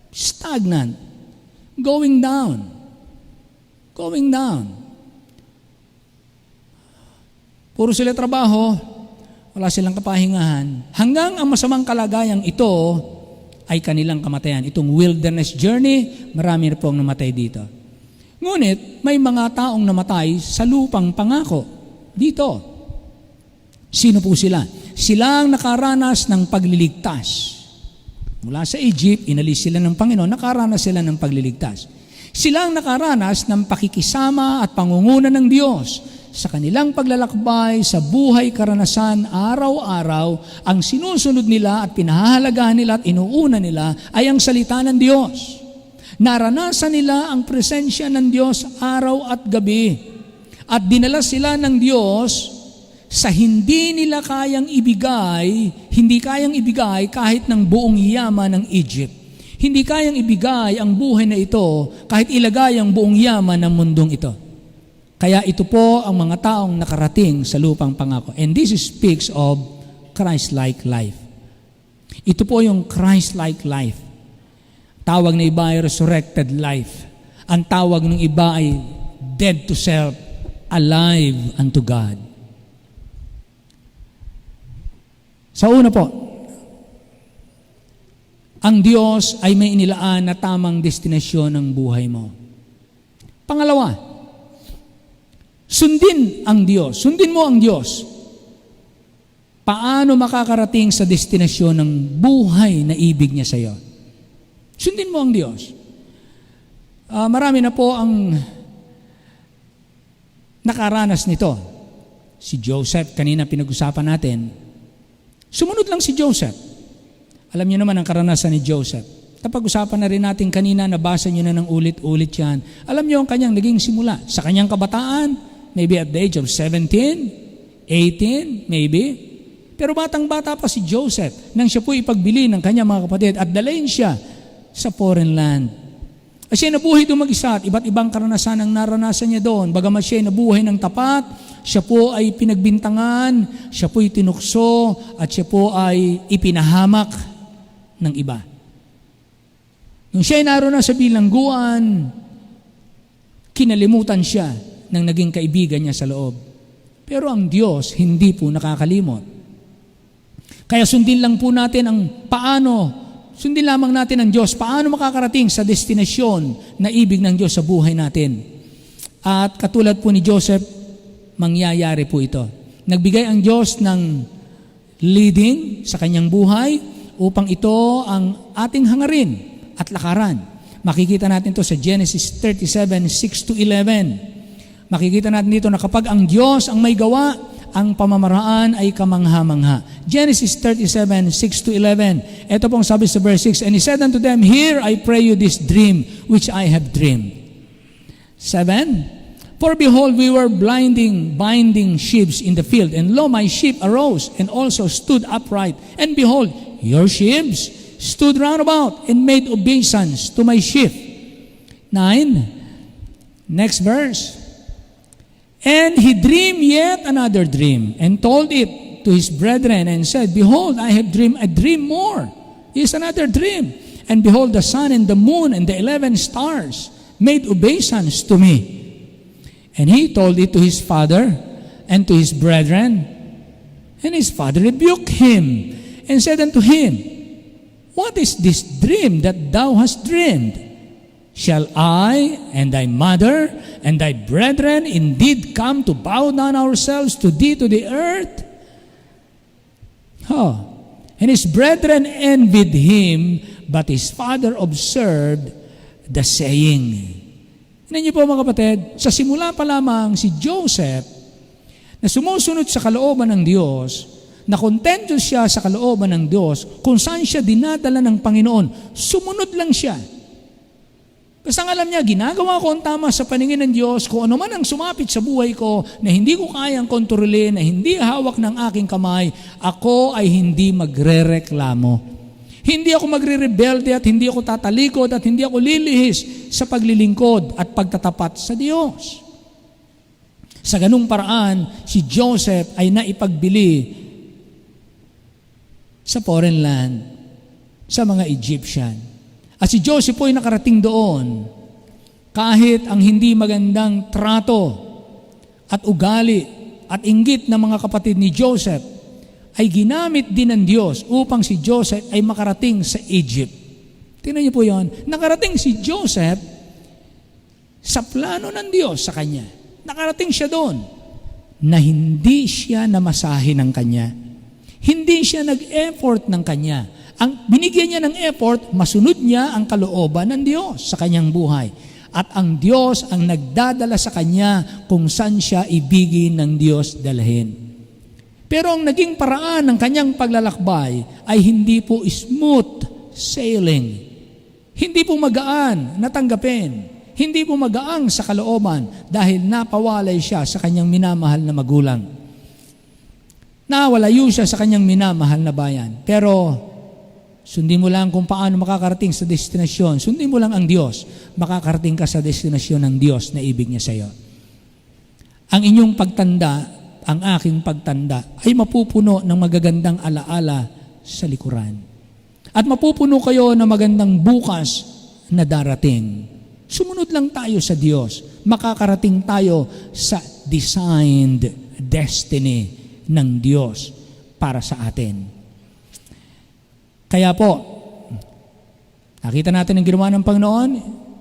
stagnant. Going down. Going down. Puro sila trabaho, wala silang kapahingahan. Hanggang ang masamang kalagayang ito ay kanilang kamatayan. Itong wilderness journey, marami na pong namatay dito. Ngunit, may mga taong namatay sa lupang pangako. Dito. Sino po sila? Sila ang nakaranas ng pagliligtas. Mula sa Egypt, inalis sila ng Panginoon, nakaranas sila ng pagliligtas. Sila ang nakaranas ng pakikisama at pangunguna ng Diyos. Sa kanilang paglalakbay, sa buhay karanasan, araw-araw, ang sinusunod nila at pinahahalagahan nila at inuuna nila ay ang salita ng Diyos. Naranasan nila ang presensya ng Diyos araw at gabi. At dinala sila ng Diyos sa hindi nila kayang ibigay, hindi kayang ibigay kahit ng buong yaman ng Egypt. Hindi kayang ibigay ang buhay na ito kahit ilagay ang buong yaman ng mundong ito. Kaya ito po ang mga taong nakarating sa lupang pangako. And this speaks of Christ-like life. Ito po yung Christ-like life. Tawag na iba ay resurrected life. Ang tawag ng iba ay dead to self, alive unto God. Sa una po, ang Diyos ay may inilaan na tamang destinasyon ng buhay mo. Pangalawa, sundin ang Diyos. Sundin mo ang Diyos. Paano makakarating sa destinasyon ng buhay na ibig niya sa iyo? Sundin mo ang Diyos. Marami na po ang nakaranas nito. Si Joseph, kanina pinag-usapan natin, sumunod lang si Joseph. Alam niyo naman ang karanasan ni Joseph. Napag-usapan na rin natin kanina, nabasa niyo na ng ulit-ulit yan. Alam niyo ang kanyang naging simula. Sa kanyang kabataan, maybe at the age of 17, 18, maybe. Pero batang-bata pa si Joseph nang siya po ipagbili ng kanyang mga kapatid at dalhin siya sa foreign land. At siya nabuhay doon mag-isa at iba't ibang karanasan ang naranasan niya doon. Bagamat siya nabuhay ng tapat, siya po ay pinagbintangan, siya po ay tinukso, at siya po ay ipinahamak ng iba. Nung siya ay naroon na sa bilangguan, kinalimutan siya ng naging kaibigan niya sa loob. Pero ang Diyos hindi po nakakalimot. Kaya sundin lang po natin ang sundin lamang natin ang Diyos, paano makakarating sa destinasyon na ibig ng Diyos sa buhay natin. At katulad po ni Joseph, mangyayari po ito. Nagbigay ang Diyos ng leading sa kanyang buhay upang ito ang ating hangarin at lakaran. Makikita natin ito sa Genesis 37:6-11. Makikita natin dito na kapag ang Diyos ang may gawa, ang pamamaraan ay kamangha-mangha. Genesis 37:6-11. Ito pong sabi sa verse 6, "And he said unto them, Hear, I pray you, this dream which I have dreamed." 7, "For behold, we were binding sheaves in the field, and lo, my sheep arose, and also stood upright. And behold, your sheaves stood round about, and made obeisance to my sheep." 9, next verse. "And he dreamed yet another dream, and told it to his brethren, and said, Behold, I have dreamed a dream more. Here's another dream. And behold, the sun and the moon and the 11 stars made obeisance to me. And he told it to his father and to his brethren. And his father rebuked him, and said unto him, What is this dream that thou hast dreamed? Shall I and thy mother and thy brethren indeed come to bow down ourselves to thee to the earth? And his brethren envied him, but his father observed the saying. Tingnan niyo po mga kapatid, sa simula pa lamang si Joseph na sumusunod sa kalooban ng Diyos, na kontento siya sa kalooban ng Diyos, kung saan siya dinadala ng Panginoon, sumunod lang siya. Basta ang alam niya, ginagawa ko ang tama sa paningin ng Diyos, kung ano man ang sumapit sa buhay ko na hindi ko kayang kontrolin, na hindi hawak ng aking kamay, ako ay hindi magrereklamo. Hindi ako magre-rebelde at hindi ako tatalikod at hindi ako lilihis sa paglilingkod at pagtatapat sa Diyos. Sa ganung paraan, si Joseph ay naipagbili sa foreign land, sa mga Egyptian. At si Joseph po ay nakarating doon kahit ang hindi magandang trato at ugali at inggit ng mga kapatid ni Joseph ay ginamit din ng Diyos upang si Joseph ay makarating sa Egypt. Tingnan niyo po yon. Nakarating si Joseph sa plano ng Diyos sa kanya. Nakarating siya doon na hindi siya namasahe ng kanya. Hindi siya nag-effort ng kanya. Ang binigyan niya ng effort, masunod niya ang kalooban ng Diyos sa kanyang buhay. At ang Diyos ang nagdadala sa kanya kung saan siya ibigin ng Diyos dalhin. Pero ang naging paraan ng kanyang paglalakbay ay hindi po smooth sailing. Hindi po magaan na tanggapin. hindi gumagaang sa kalooban dahil napawalay siya sa kanyang minamahal na magulang. Nawalayo siya sa kanyang minamahal na bayan. Pero sundin mo lang kung paano makakarating sa destinasyon. Sundin mo lang ang Diyos. Makakarating ka sa destinasyon ng Diyos na ibig niya sa iyo. Ang inyong pagtanda, ang aking pagtanda, ay mapupuno ng magagandang alaala sa likuran. At mapupuno kayo ng magandang bukas na darating. Sumunod lang tayo sa Diyos. Makakarating tayo sa designed destiny ng Diyos para sa atin. Kaya po, nakita natin ang ginawa ng Panginoon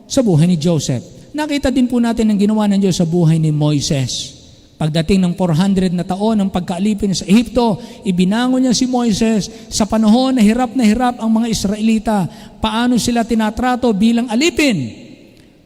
sa buhay ni Joseph. Nakita din po natin ang ginawa ng Diyos sa buhay ni Moises. Pagdating ng 400 na taon ng pagkaalipin sa Ehipto, ibinangon niya si Moises sa panahon na hirap ang mga Israelita. Paano sila tinatrato bilang alipin?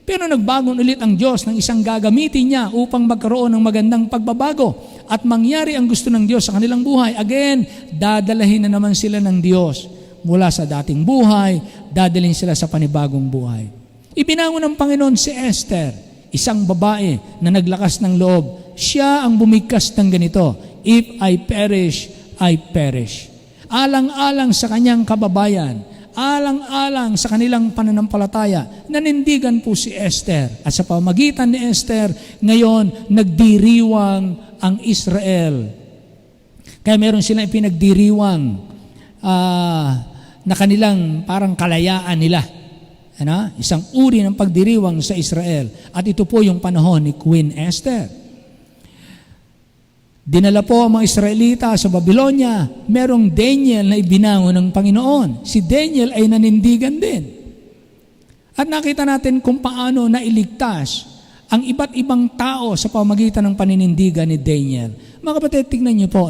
Pero nagbagon ulit ang Diyos ng isang gagamitin niya upang magkaroon ng magandang pagbabago at mangyari ang gusto ng Diyos sa kanilang buhay. Again, dadalahin na naman sila ng Diyos mula sa dating buhay, dadalhin sila sa panibagong buhay. Ibinangon ng Panginoon si Esther, isang babae na naglakas ng loob. Siya ang bumigkas ng ganito, "If I perish, I perish." Alang-alang sa kanyang kababayan, alang-alang sa kanilang pananampalataya, nanindigan po si Esther. At sa pamagitan ni Esther, ngayon, nagdiriwang ang Israel. Kaya meron silang ipinagdiriwang na kanilang parang kalayaan nila. Isang uri ng pagdiriwang sa Israel. At ito po yung panahon ni Queen Esther. Dinala po ang mga Israelita sa Babylonia. Merong Daniel na ibinangon ng Panginoon. Si Daniel ay nanindigan din. At nakita natin kung paano nailigtas ang iba't ibang tao sa pamagitan ng paninindigan ni Daniel. Mga kapatid, tingnan niyo po,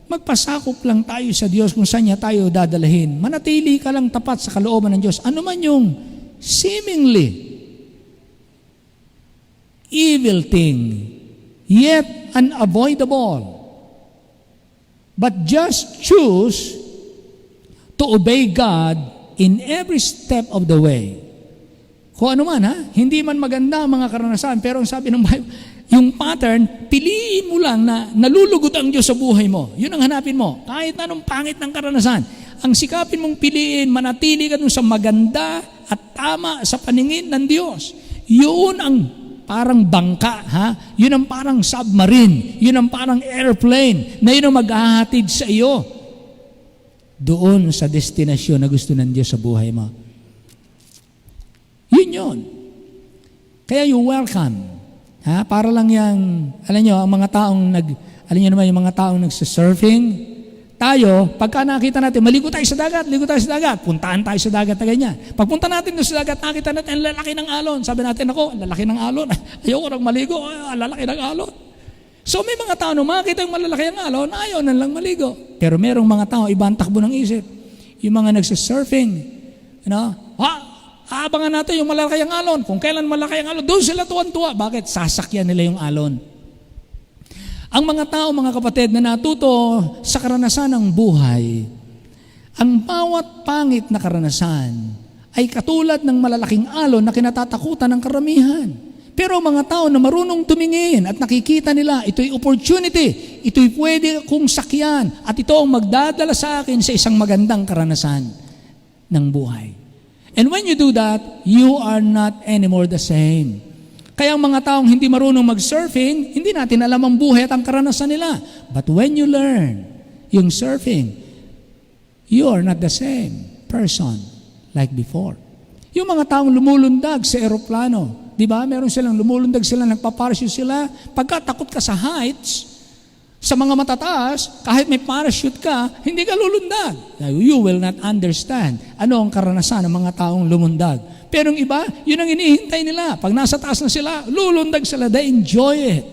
magpasakop lang tayo sa Diyos kung saan niya tayo dadalahin. Manatili ka lang tapat sa kalooban ng Diyos. Ano man yung seemingly evil thing, yet unavoidable. But just choose to obey God in every step of the way. Kung ano man, hindi man maganda ang mga karanasan, pero ang sabi ng Bible, yung pattern, piliin mo lang na nalulugod ang Diyos sa buhay mo. Yun ang hanapin mo. Kahit anong pangit ng karanasan, ang sikapin mong piliin, manatili ka dun sa maganda at tama sa paningin ng Diyos. Yun ang parang bangka, Yun ang parang submarine, yun ang parang airplane, na yun ang maghahatid sa iyo doon sa destinasyon na gusto ng Diyos sa buhay mo. Yun. Kaya you welcome. Para lang yang, alam nyo, ang mga taong alam nyo naman yung mga taong nagsisurfing, tayo, pagka nakita natin, maligo tayo sa dagat, puntaan tayo sa dagat na ganyan. Pagpunta natin doon sa dagat, nakita natin, ang lalaki ng alon. Sabi natin, ako, ang lalaki ng alon. Ayoko nang maligo, ang lalaki ng alon. So may mga tao na makita yung malalaki ng alon, ayaw na lang maligo. Pero merong mga tao, ibang takbo ng isip. Yung mga nagsisurfing, abangan natin yung malalaki ng alon. Kung kailan malaki ang alon, doon sila tuwan-tuwa. Bakit? Sasakyan nila yung alon. Ang mga tao, mga kapatid, na natuto sa karanasan ng buhay, ang bawat pangit na karanasan ay katulad ng malalaking alon na kinatatakutan ng karamihan. Pero mga tao na marunong tumingin at nakikita nila, ito'y opportunity, ito'y pwede kong sakyan, at ito ang magdadala sa akin sa isang magandang karanasan ng buhay. And when you do that, you are not anymore the same. Kaya ang mga taong hindi marunong mag-surfing, hindi natin alam ang buhay at ang karanasan nila. But when you learn yung surfing, you are not the same person like before. Yung mga taong lumulundag sa eroplano, di ba? Meron silang lumulundag sila, nagpa-parachute sila. Pagka takot ka sa heights, sa mga matataas, kahit may parachute ka, hindi ka lulundag. You will not understand ano ang karanasan ng mga taong lumundag. Pero yung iba, yun ang inihintay nila. Pag nasa taas na sila, lulundag sila. They enjoy it.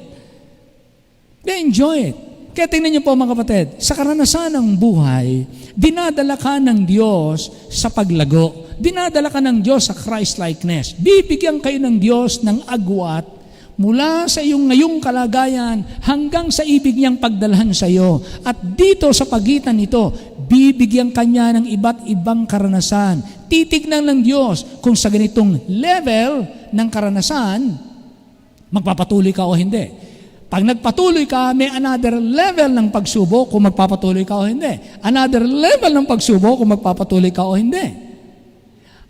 Kaya tingnan niyo po mga kapatid, sa karanasan ng buhay, dinadala ka ng Diyos sa paglago. Dinadala ka ng Diyos sa Christ-likeness. Bibigyan kayo ng Diyos ng agwat mula sa iyong ngayong kalagayan hanggang sa ibig niyang pagdalhan sa iyo. At dito sa pagitan nito, bibigyan kanya ng iba't ibang karanasan. Titignan ng Diyos kung sa ganitong level ng karanasan, magpapatuloy ka o hindi. Pag nagpatuloy ka, may another level ng pagsubok kung magpapatuloy ka o hindi. Another level ng pagsubok kung magpapatuloy ka o hindi.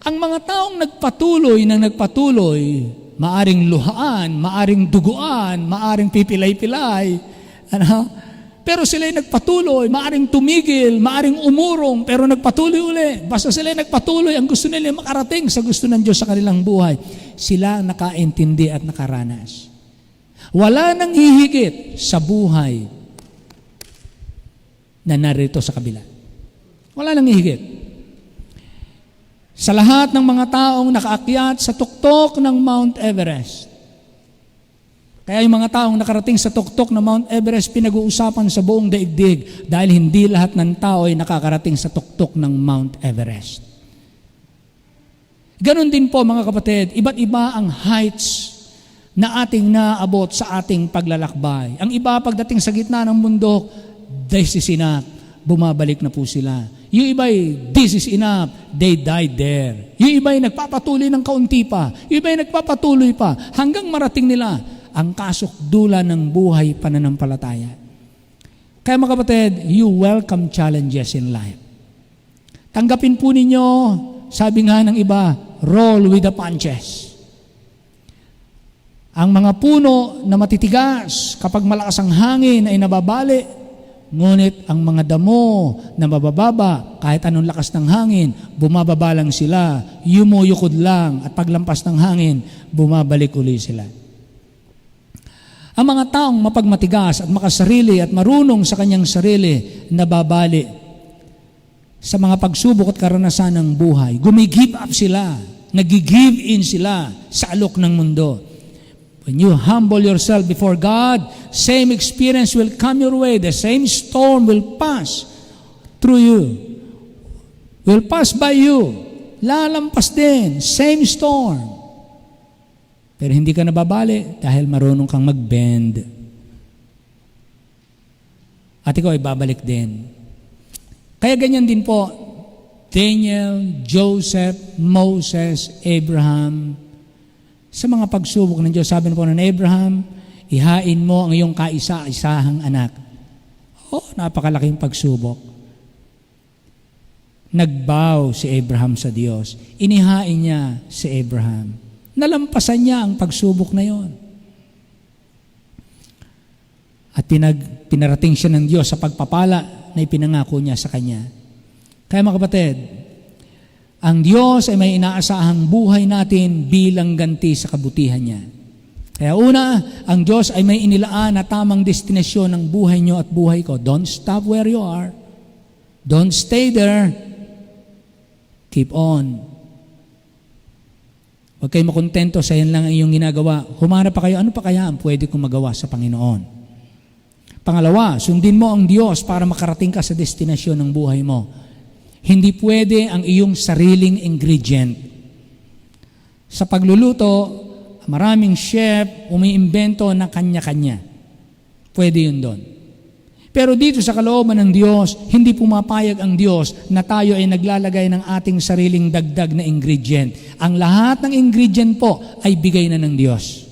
Ang mga taong nagpatuloy, maaring luhaan, maaring duguan, maaring pipilay-pilay, pero sila'y nagpatuloy, maaring tumigil, maaring umurong, pero nagpatuloy uli. Basta sila'y nagpatuloy, ang gusto nila makarating sa gusto ng Diyos sa kanilang buhay. Sila nakaintindi at nakaranas. Wala nang hihigit sa buhay na narito sa kabila. Wala nang hihigit. Sa lahat ng mga taong nakaakyat sa tuktok ng Mount Everest. Kaya yung mga taong nakarating sa tuktok ng Mount Everest, pinag-uusapan sa buong daigdig dahil hindi lahat ng tao ay nakakarating sa tuktok ng Mount Everest. Ganon din po mga kapatid, iba't iba ang heights na ating naabot sa ating paglalakbay. Ang iba pagdating sa gitna ng bundok, this is enough, bumabalik na po sila. Yung iba'y, this is enough, they died there. Yung iba'y nagpapatuloy ng kaunti pa. Yung iba'y nagpapatuloy pa hanggang marating nila ang kasukdulan ng buhay pananampalataya. Kaya mga kapatid, you welcome challenges in life. Tanggapin po ninyo, sabi nga ng iba, roll with the punches. Ang mga puno na matitigas kapag malakas ang hangin ay nababali. Ngunit ang mga damo na mabababa, kahit anong lakas ng hangin, bumababa lang sila, yumuyukod lang, at paglampas ng hangin, bumabalik uli sila. Ang mga taong mapagmatigas at makasarili at marunong sa kanyang sarili, nababali sa mga pagsubok at karanasan ng buhay. Gumigive up sila, nag-give in sila sa alok ng mundo. When you humble yourself before God, same experience will come your way. The same storm will pass through you. Will pass by you. Lalampas din. Same storm. Pero hindi ka nababali dahil marunong kang mag-bend. At ikaw ay babalik din. Kaya ganyan din po, Daniel, Joseph, Moses, Abraham. Sa mga pagsubok ng Diyos, sabi po ng Abraham, ihain mo ang iyong kaisa-isahang anak. Napakalaking pagsubok. Nagbow si Abraham sa Diyos. Inihain niya si Abraham. Nalampasan niya ang pagsubok na yon. At pinarating siya ng Diyos sa pagpapala na ipinangako niya sa kanya. Kaya mga kapatid, ang Diyos ay may inaasahang buhay natin bilang ganti sa kabutihan niya. Kaya una, ang Diyos ay may inilaan na tamang destinasyon ng buhay niyo at buhay ko. Don't stop where you are. Don't stay there. Keep on. Huwag kayong makontento sa yan lang ang iyong ginagawa. Humanap pa kayo, ano pa kaya ang pwede kong magawa sa Panginoon? Pangalawa, sundin mo ang Diyos para makarating ka sa destinasyon ng buhay mo. Hindi pwede ang iyong sariling ingredient. Sa pagluluto, maraming chef umiimbento na kanya-kanya. Pwede yun doon. Pero dito sa kalooban ng Diyos, hindi pumapayag ang Diyos na tayo ay naglalagay ng ating sariling dagdag na ingredient. Ang lahat ng ingredient po ay bigay na ng Diyos.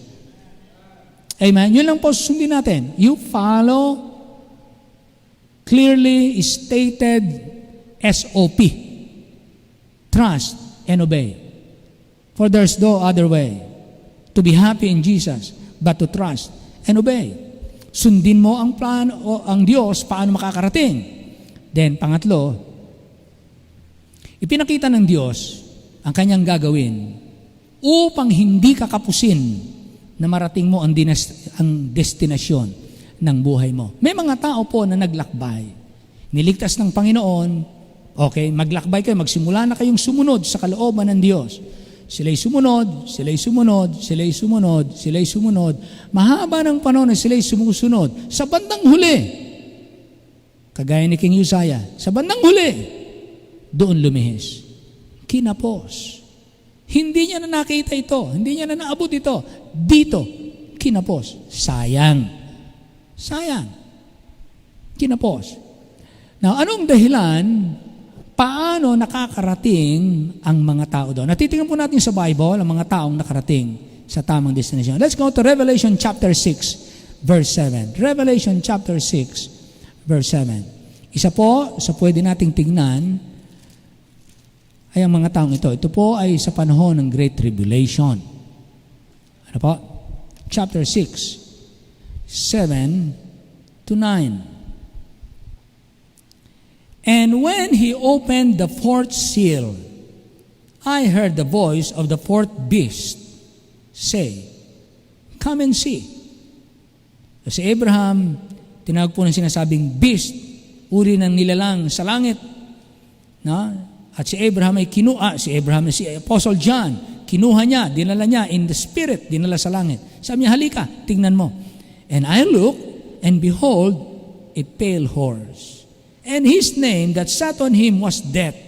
Amen? Yun lang po susundin natin. You follow clearly stated SOP. Trust and obey. For there's no other way to be happy in Jesus but to trust and obey. Sundin mo ang plano o ang Diyos paano makakarating. Then, pangatlo, ipinakita ng Diyos ang kanyang gagawin upang hindi ka kapusin na marating mo ang destinasyon ng buhay mo. May mga tao po na naglakbay. Niligtas ng Panginoon. Okay, maglakbay kayo, magsimula na kayong sumunod sa kalooban ng Diyos. Sila'y sumunod, sila'y sumunod, sila'y sumunod, sila'y sumunod. Mahaba ng panahon na sila'y sumusunod. Sa bandang huli, kagaya ni King Uzziah, sa bandang huli, doon lumihis. Kinapos. Hindi niya na nakita ito, hindi niya na naabot ito. Dito, kinapos. Sayang. Sayang. Kinapos. Now, anong dahilan paano nakakarating ang mga tao doon? Natitingnan po natin sa Bible ang mga taong nakarating sa tamang destination. Let's go to Revelation chapter 6, verse 7. Revelation chapter 6, verse 7. Isa po sa pwede nating tignan ay ang mga taong ito. Ito po ay sa panahon ng Great Tribulation. Ano po? Chapter 6, 7 to 9. And when he opened the fourth seal, I heard the voice of the fourth beast say, "Come and see." So si Abraham, tinawag po ng sinasabing beast, uri ng nilalang sa langit. Na? At si Abraham ay si Apostle John, kinuha niya, dinala niya in the spirit, dinala sa langit. Sabi niya, halika, tingnan mo. And I looked, and behold, a pale horse. And his name that sat on him was Death,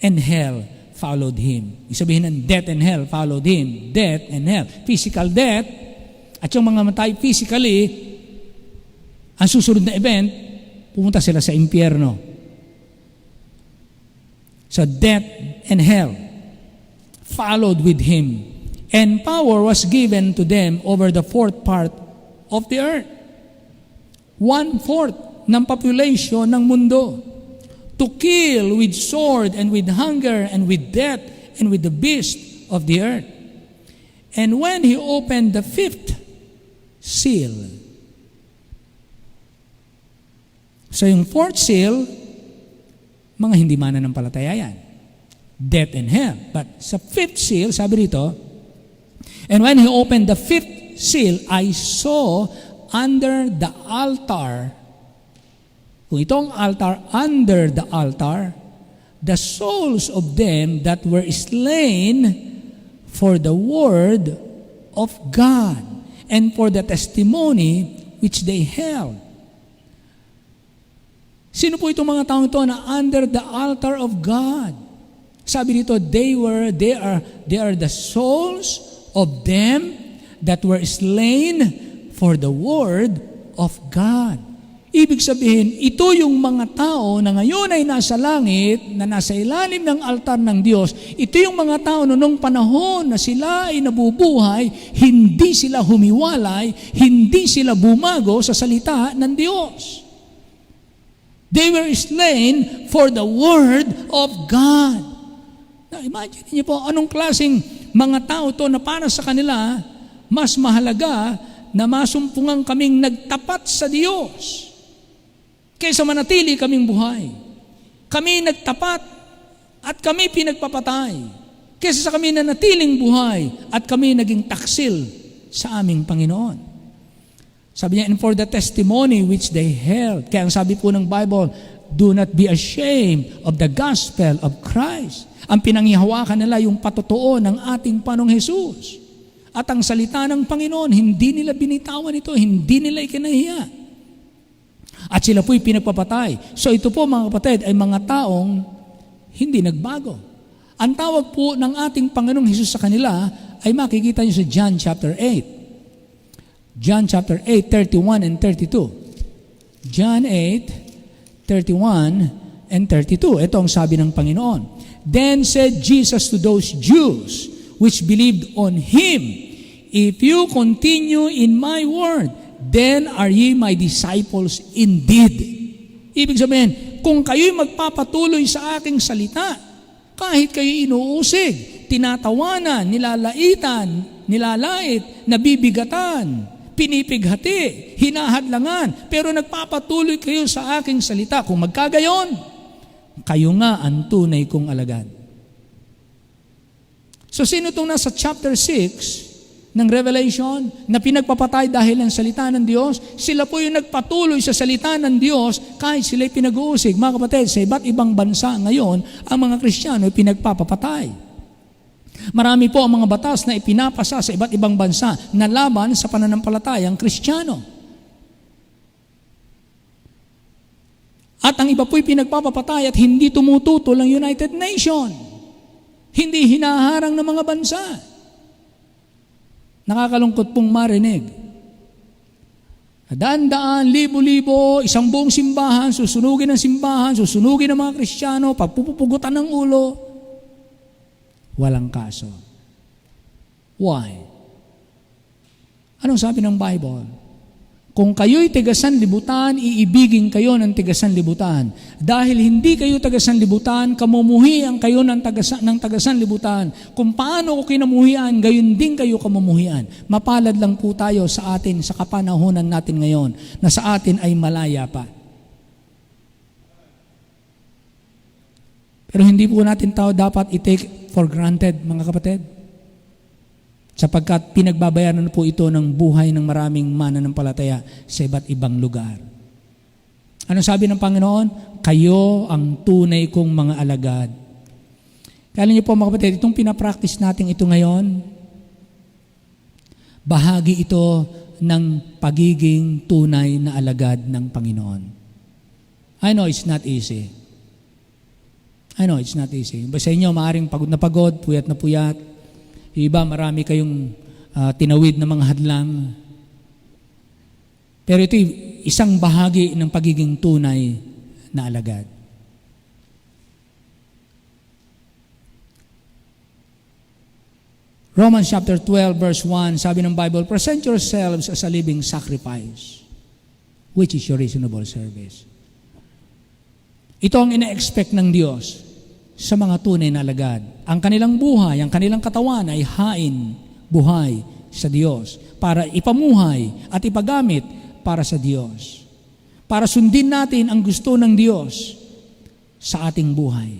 and hell followed him. Isabihin ng death and hell followed him. Death and hell. Physical death, at yung mga matay physically, ang susunod na event, pumunta sila sa impyerno. So death and hell followed with him. And power was given to them over the fourth part of the earth. 1/4 ng population ng mundo, to kill with sword and with hunger and with death and with the beast of the earth. And when he opened the fifth seal, so yung fourth seal, mga hindi mananampalataya yan, death and hell. But sa fifth seal, sabi rito, and when he opened the fifth seal, I saw under the altar, kung itong altar, under the altar, the souls of them that were slain for the word of God and for the testimony which they held. Sino po itong mga taong ito na under the altar of God? Sabi dito, they are the souls of them that were slain for the word of God. Ibig sabihin, ito yung mga tao na ngayon ay nasa langit, na nasa ilalim ng altar ng Diyos. Ito yung mga tao noong panahon na sila ay nabubuhay, hindi sila humiwalay, hindi sila bumago sa salita ng Diyos. They were slain for the word of God. Now, imagine niyo po, anong klaseng mga tao to na para sa kanila, mas mahalaga na masumpungan kaming nagtapat sa Diyos kaysa manatili kaming buhay. Kami nagtapat at kami pinagpapatay kaysa sa kami nanatiling buhay at kami naging taksil sa aming Panginoon. Sabi niya, and for the testimony which they held. Kaya ang sabi po ng Bible, do not be ashamed of the gospel of Christ. Ang pinanghihawakan nila yung patotoo ng ating Panong Jesus. At ang salita ng Panginoon, hindi nila binitawan ito, hindi nila ikinahiya. At sila po'y pinagpapatay. So ito po mga kapatid ay mga taong hindi nagbago. Ang tawag po ng ating Panginoong Hesus sa kanila ay makikita niyo sa John chapter 8. John chapter 8, 31 and 32. John 8, 31 and 32. Ito ang sabi ng Panginoon. Then said Jesus to those Jews which believed on Him, if you continue in my word, then are ye my disciples indeed. Ibig sabihin, kung kayo'y magpapatuloy sa aking salita, kahit kayo'y inuusig, tinatawanan, nilalaitan, nilalait, nabibigatan, pinipighati, hinahadlangan, pero nagpapatuloy kayo sa aking salita, kung magkagayon, kayo nga ang tunay kong alagad. So sino itong nasa chapter 6 ng Revelation na pinagpapatay dahil ang salita ng Diyos? Sila po yung nagpatuloy sa salita ng Diyos kahit sila'y pinag-uusig. Mga kapatid, sa iba't ibang bansa ngayon, ang mga Kristiyano ay pinagpapapatay. Marami po ang mga batas na ipinapasa sa iba't ibang bansa na laban sa pananampalatayang Kristiyano. At ang iba po'y pinagpapapatay at hindi tumututol ang United Nations. Hindi hinaharang ng mga bansa. Nakakalungkot pong marinig Daan-daan, libo-libo, isang buong simbahan, susunugin ng simbahan, susunugin ng mga Kristiyano, pagpupugutan ng ulo. Walang kaso. Why? Anong sabi ng Bible? Kung kayo'y tigasanlibutan, iibigin kayo ng tigasanlibutan. Dahil hindi kayo tigasanlibutan, kamumuhian kayo ng tagasanlibutan. Kung paano ko kinamuhian, gayon din kayo kamumuhian. Mapalad lang po tayo sa atin, sa kapanahunan natin ngayon, na sa atin ay malaya pa. Pero hindi po natin tao dapat i-take for granted, mga kapatid. Sapagkat pinagbabayaran na po ito ng buhay ng maraming mananampalataya sa iba't ibang lugar. Ano sabi ng Panginoon? Kayo ang tunay kong mga alagad. Kaya niyo po mga kapatid, itong pinapractice natin ito ngayon, bahagi ito ng pagiging tunay na alagad ng Panginoon. I know it's not easy. I know it's not easy. Sa inyo, maaaring pagod na pagod, puyat na puyat. Iba, marami kayong tinawid na mga hadlang. Pero ito isang bahagi ng pagiging tunay na alagad. Romans chapter 12 verse 1, sabi ng Bible, present yourselves as a living sacrifice, which is your reasonable service. Ito ang ina-expect ng Diyos sa mga tunay na alagad. Ang kanilang buhay, ang kanilang katawan ay hain, buhay sa Diyos para ipamuhay at ipagamit para sa Diyos. Para sundin natin ang gusto ng Diyos sa ating buhay.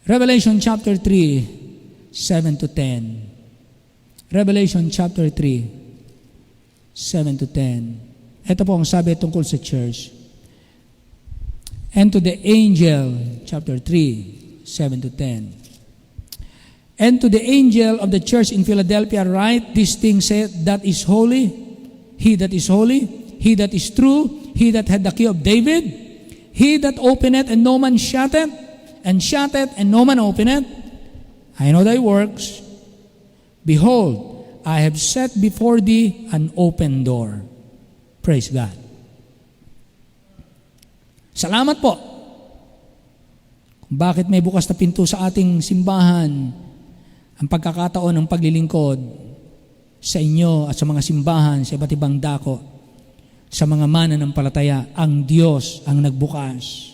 Revelation chapter 3, 7 to 10. Revelation chapter 3, 7 to 10. Ito po ang sabi tungkol sa church. And to the angel, chapter 3, 7 to 10. And to the angel of the church in Philadelphia write, this thing said, that is holy, he that is holy, he that is true, he that had the key of David, he that openeth and no man shutteth, and shutteth and no man openeth. I know thy works. Behold, I have set before thee an open door. Praise God. Salamat po. Kung bakit may bukas na pinto sa ating simbahan, ang pagkakataon ng paglilingkod sa inyo at sa mga simbahan, sa iba't ibang dako, sa mga mananampalataya, ang Diyos ang nagbukas.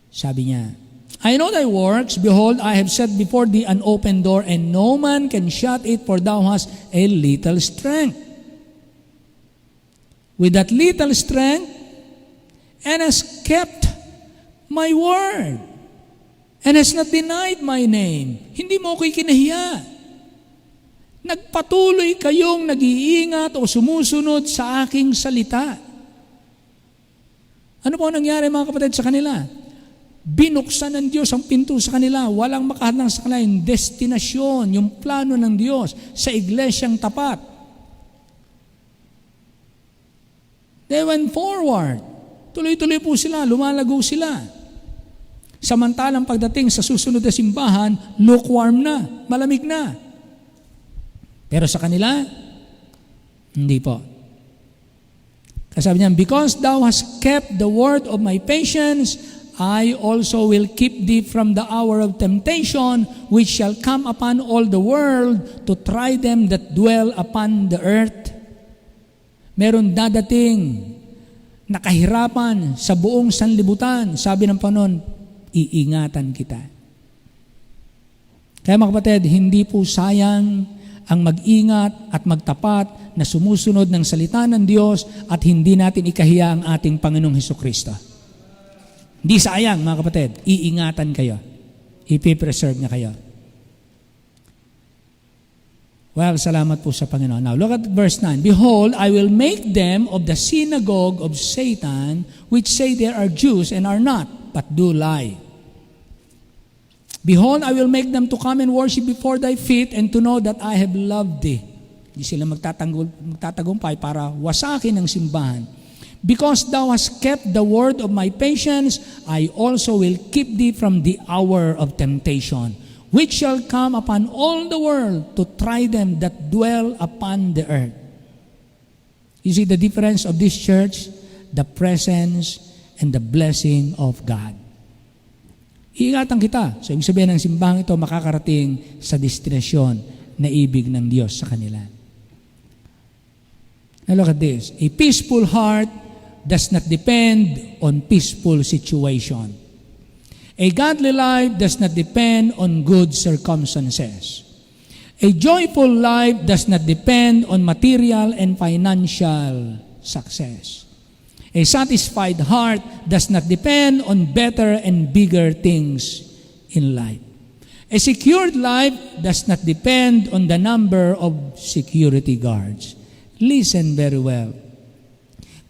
Sabi niya, I know thy works, behold, I have set before thee an open door, and no man can shut it, for thou hast a little strength. With that little strength, and has kept my word, and has not denied my name. Hindi mo ako'y kinahiya. Nagpatuloy kayong nag-iingat o sumusunod sa aking salita. Ano po nangyari mga kapatid sa kanila? Binuksan ng Diyos ang pinto sa kanila. Walang makahadlang sa kanila yung destinasyon, yung plano ng Diyos sa iglesyang tapat. They went forward. Tuloy-tuloy po sila, lumalago sila. Samantalang pagdating sa susunod na simbahan, lukewarm na, malamig na. Pero sa kanila, hindi po. Sabi niya, because thou hast kept the word of my patience, I also will keep thee from the hour of temptation, which shall come upon all the world to try them that dwell upon the earth. Meron dadating na kahirapan sa buong sanlibutan. Sabi ng Panginoon, iingatan kita. Kaya mga kapatid, hindi po sayang ang mag-ingat at magtapat na sumusunod ng salita ng Diyos at hindi natin ikahiya ang ating Panginoong Hesukristo. Hindi sayang mga kapatid, iingatan kayo. Ipipreserve niya kayo. Well, salamat po sa Panginoon. Now, look at verse 9. Behold, I will make them of the synagogue of Satan, which say they are Jews and are not, but do lie. Behold, I will make them to come and worship before thy feet, and to know that I have loved thee. Hindi sila magtatagumpay para wasakin ang simbahan. Because thou hast kept the word of my patience, I also will keep thee from the hour of temptation, which shall come upon all the world to try them that dwell upon the earth. You see the difference of this church? The presence and the blessing of God. Iingatan kita. So, ibig sabihin ng simbahang ito makakarating sa destinasyon na ibig ng Diyos sa kanila. Now look at this. A peaceful heart does not depend on peaceful situation. A godly life does not depend on good circumstances. A joyful life does not depend on material and financial success. A satisfied heart does not depend on better and bigger things in life. A secured life does not depend on the number of security guards. Listen very well.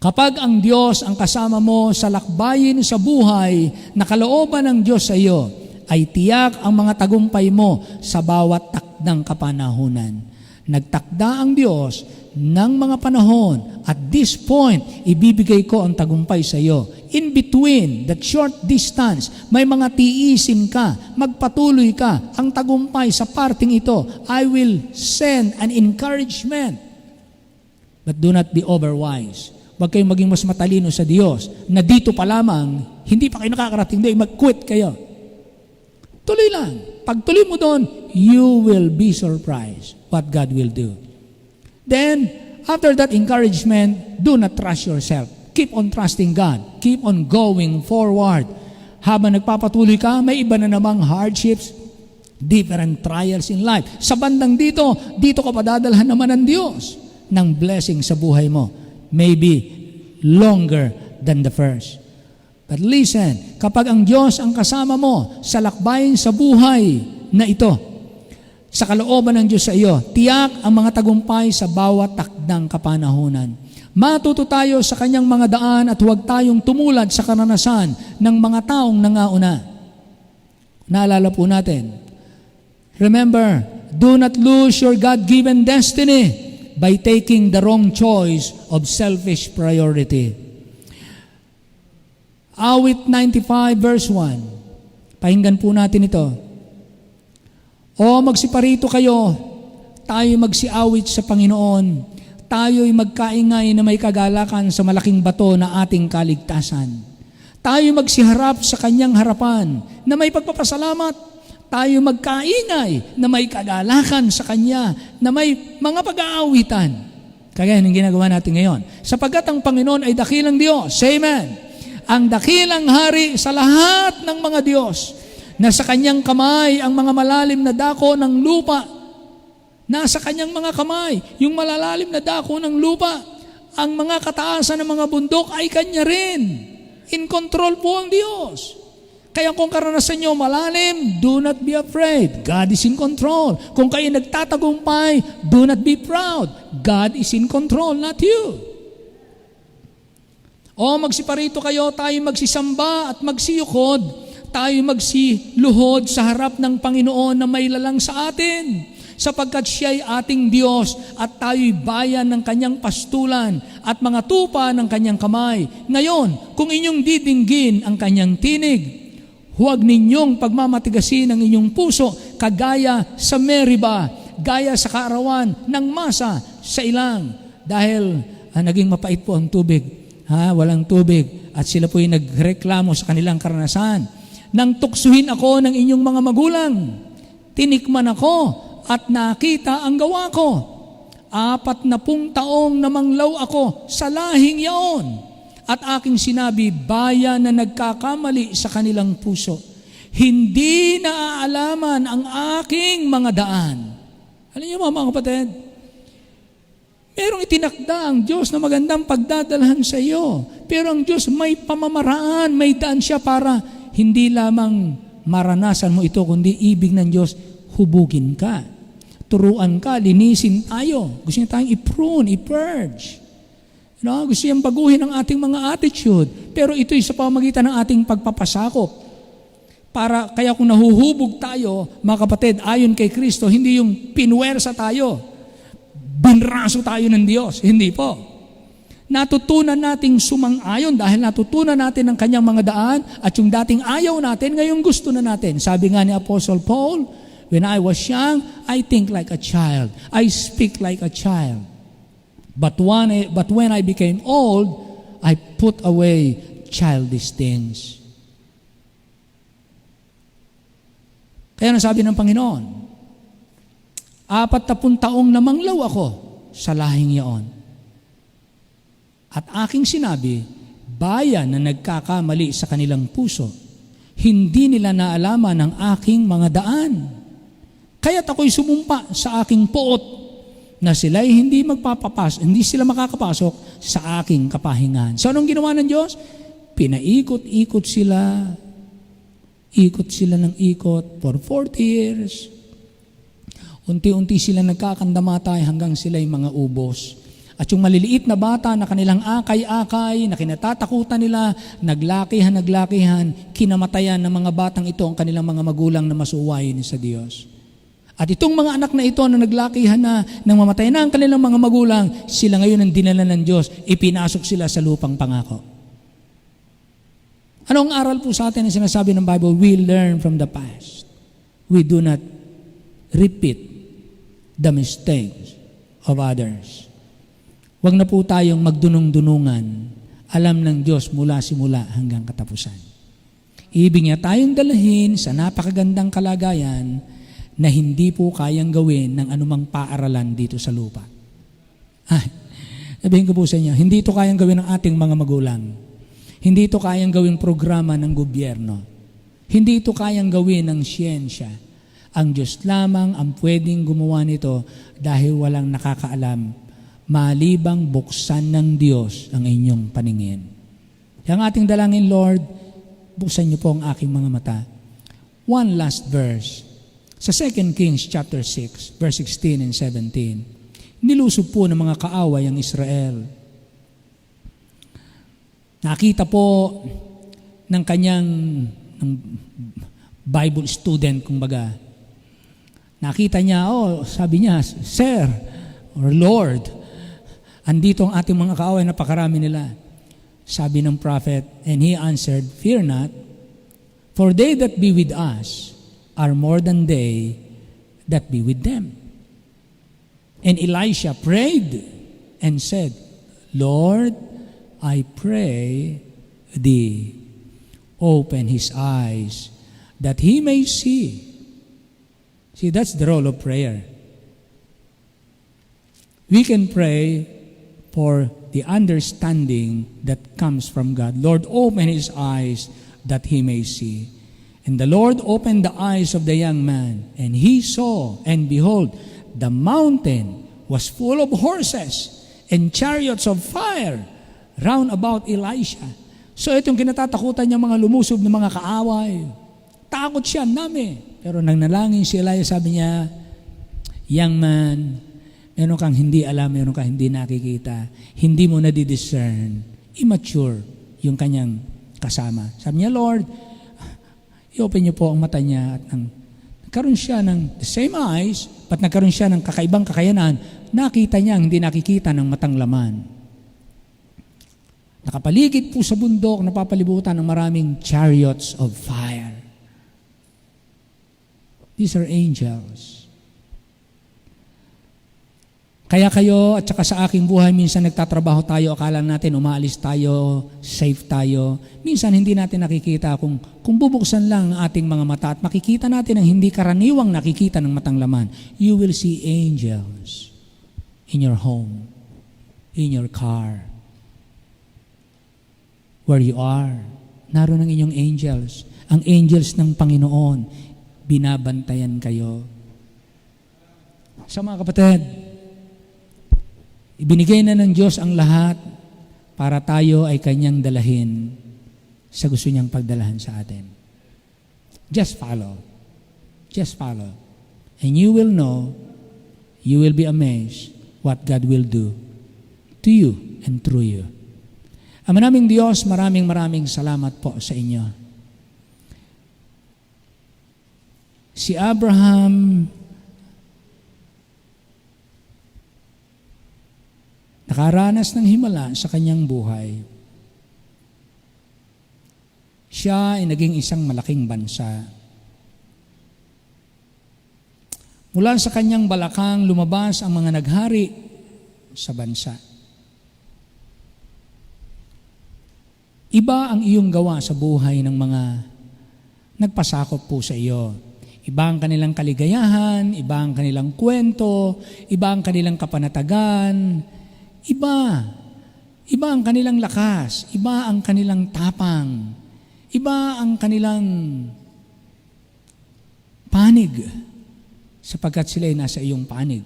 Kapag ang Diyos ang kasama mo sa lakbayin sa buhay na kalooban ng Diyos sa iyo, ay tiyak ang mga tagumpay mo sa bawat takdang kapanahunan. Nagtakda ang Diyos ng mga panahon. At this point, ibibigay ko ang tagumpay sa iyo. In between, that short distance, may mga tiisin ka, magpatuloy ka, ang tagumpay sa parting ito, I will send an encouragement. But do not be overwise. Huwag kayong maging mas matalino sa Diyos na dito pa lamang, hindi pa kayo nakakarating doon, mag-quit kayo. Tuloy lang. Pag tuloy mo doon, you will be surprised what God will do. Then, after that encouragement, do not trust yourself. Keep on trusting God. Keep on going forward. Habang nagpapatuloy ka, may iba na namang hardships, different trials in life. Sa bandang dito ka padadalhan naman ng Diyos ng blessing sa buhay mo. Maybe longer than the first. But listen, kapag ang Diyos ang kasama mo sa lakbayin sa buhay na ito, sa kalooban ng Diyos sa iyo, tiyak ang mga tagumpay sa bawat takdang kapanahunan. Matuto tayo sa kanyang mga daan at huwag tayong tumulad sa karanasan ng mga taong nangauna. Naalala po natin. Remember, do not lose your God-given destiny by taking the wrong choice of selfish priority. Awit 95 verse 1. Pakinggan po natin ito. O magsiparito kayo, tayo magsiawit sa Panginoon, tayo'y magkaingay na may kagalakan sa malaking bato na ating kaligtasan. Tayo magsiharap sa kanyang harapan na may pagpapasalamat, tayo magkaingay na may kagalakan sa kanya na may mga pag-aawitan. Kaya yung ginagawa natin ngayon. Sapagkat ang Panginoon ay dakilang Diyos. Amen. Ang dakilang hari sa lahat ng mga Diyos, na sa kanyang kamay ang mga malalim na dako ng lupa. Nasa kanyang mga kamay, yung malalalim na dako ng lupa, ang mga kataasan ng mga bundok ay kanya rin. In control po ang Diyos. Kaya kung karanasan nyo malalim, do not be afraid. God is in control. Kung kayo nagtatagumpay, do not be proud. God is in control, not you. O magsiparito kayo, tayo magsisamba at magsiyukod, tayo magsiluhod sa harap ng Panginoon na may lalang sa atin, sapagkat siya'y ating Diyos at tayo'y bayan ng kanyang pastulan at mga tupa ng kanyang kamay. Ngayon, kung inyong didinggin ang kanyang tinig, huwag ninyong pagmamatigasin ang inyong puso kagaya sa Meriba, gaya sa kaarawan ng Masa sa ilang. Dahil naging mapait po ang tubig. Walang tubig at sila po'y nagreklamo sa kanilang karanasan. Nang tuksuhin ako ng inyong mga magulang, tinikman ako at nakita ang gawa ko. 40 taong namanglaw ako sa lahing yaon. At aking sinabi, bayan na nagkakamali sa kanilang puso. Hindi naaalaman ang aking mga daan. Alam niyo mga kapatid, merong itinakda ang Diyos na magandang pagdadalhan sa iyo. Pero ang Diyos may pamamaraan, may daan siya para hindi lamang maranasan mo ito, kundi ibig ng Diyos, hubugin ka. Turuan ka, linisin tayo. Gusto niya tayong i-prune, i-purge. Gusto niyang baguhin ang ating mga attitude. Pero ito'y sa pamamagitan ng ating pagpapasakop. Kaya kung nahuhubog tayo, mga kapatid, ayon kay Kristo, hindi yung pinwersa tayo, binraso tayo ng Diyos. Hindi po. Natutunan nating sumang-ayon dahil natutunan natin ang kanyang mga daan at yung dating ayaw natin, ngayong gusto na natin. Sabi nga ni Apostle Paul, when I was young, I think like a child. I speak like a child. But when I became old, I put away childish things. Kaya nasabi ng Panginoon, 40 taong namanglaw ako sa lahing iyon. At aking sinabi, bayan na nagkakamali sa kanilang puso, hindi nila naalaman ang aking mga daan. Kaya't ako'y sumumpa sa aking poot na sila'y hindi sila makakapasok sa aking kapahingahan. So anong ginawa ng Diyos? Pinaikot-ikot sila. Ikot sila ng ikot for 40 years. Unti-unti sila nagkakandamatay hanggang sila'y mga ubos. At yung maliliit na bata na kanilang akay-akay, na kinatatakutan nila, naglakihan, kinamatayan ng mga batang ito ang kanilang mga magulang na masuwayin sa Diyos. At itong mga anak na ito na naglakihan na, nang mamatay na ang kanilang mga magulang, sila ngayon ang dinala ng Diyos, ipinasok sila sa lupang pangako. Anong aral po sa atin ang sinasabi ng Bible? We learn from the past. We do not repeat the mistakes of others. Huwag na po tayong magdunong-dunungan. Alam ng Diyos mula simula hanggang katapusan. Ibig niya tayong dalahin sa napakagandang kalagayan na hindi po kayang gawin ng anumang paaralan dito sa lupa. Sabihin ko po sa inyo, hindi ito kayang gawin ng ating mga magulang. Hindi ito kayang gawing programa ng gobyerno. Hindi ito kayang gawin ng siyensya. Ang Diyos lamang ang pwedeng gumawa nito dahil walang nakakaalam. Malibang buksan ng Diyos ang inyong paningin. Yang ating dalangin, Lord, buksan niyo po ang aking mga mata. One last verse. Sa 2 Kings chapter 6, verse 16 and 17, nilusob po ng mga kaaway ang Israel. Nakita po ng kanyang Bible student, kumbaga. Nakita niya, sabi niya, Sir or Lord, andito ang ating mga kaaway, napakarami nila. Sabi ng prophet, and he answered, Fear not, for they that be with us are more than they that be with them. And Elisha prayed and said, Lord, I pray thee, open his eyes, that he may see. See, that's the role of prayer. We can pray for the understanding that comes from God. Lord, open his eyes that he may see. And the Lord opened the eyes of the young man, and he saw, and behold, the mountain was full of horses and chariots of fire round about Elisha. So itong kinatatakutan niya mga lumusob ng mga kaaway. Takot siya, nami. Pero nang nalangin si Elisha, sabi niya, young man, meron kang hindi alam, meron kang hindi nakikita. Hindi mo nadidiscern. Immature yung kanyang kasama. Sabi niya, Lord, i-open niyo po ang mata niya at nagkaroon siya ng the same eyes, but nagkaroon siya ng kakaibang kakayanan, nakita niya hindi nakikita ng matang laman. Nakapaligid po sa bundok, napapalibutan ng maraming chariots of fire. These are angels. Kaya kayo at saka sa aking buhay, minsan nagtatrabaho tayo, akala natin umaalis tayo, safe tayo. Minsan hindi natin nakikita kung bubuksan lang ang ating mga mata at makikita natin ang hindi karaniwang nakikita ng matang laman. You will see angels in your home, in your car, where you are. Naroon ang inyong angels. Ang angels ng Panginoon, binabantayan kayo. So mga kapatid, ibinigay na ng Diyos ang lahat para tayo ay Kanyang dalahin sa gusto niyang pagdalahan sa atin. Just follow. Just follow. And you will know, you will be amazed what God will do to you and through you. Ama naming Diyos, maraming salamat po sa inyo. Si Abraham, nakaranas ng himala sa kanyang buhay. Siya ay naging isang malaking bansa. Mula sa kanyang balakang lumabas ang mga naghari sa bansa. Iba ang iyong gawa sa buhay ng mga nagpasakop po sa iyo. Iba ang kanilang kaligayahan, iba ang kanilang kwento, iba ang kanilang kapanatagan, iba ang kanilang lakas, iba ang kanilang tapang, iba ang kanilang panig, sapagkat sila ay nasa iyong panig.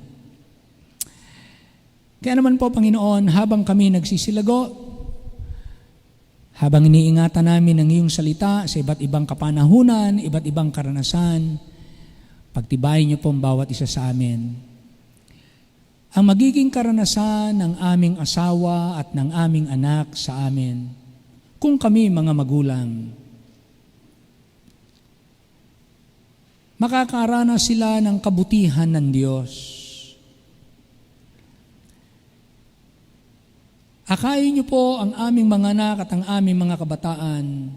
Kaya naman po, Panginoon, habang kami nagsisilago, habang iniingatan namin ang iyong salita sa iba't ibang kapanahunan, iba't ibang karanasan, pagtibayin niyo po ang bawat isa sa amin. Ang magiging karanasan ng aming asawa at ng aming anak sa amin, kung kami mga magulang, makakaranas sila ng kabutihan ng Diyos. Akayin niyo po ang aming mga anak at ang aming mga kabataan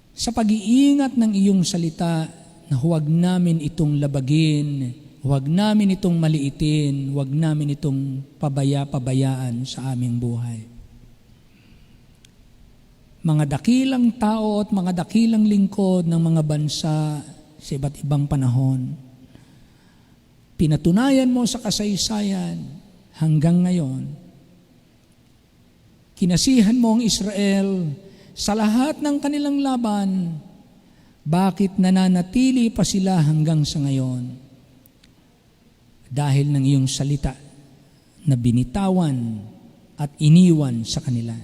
sa pag-iingat ng iyong salita na huwag namin itong labagin, huwag namin itong maliitin, huwag namin itong pabayaan sa aming buhay. Mga dakilang tao at mga dakilang lingkod ng mga bansa sa iba't ibang panahon, pinatunayan mo sa kasaysayan hanggang ngayon. Kinasihan mo ang Israel sa lahat ng kanilang laban. Bakit nananatili pa sila hanggang sa ngayon? Dahil ng iyong salita na binitawan at iniwan sa kanila.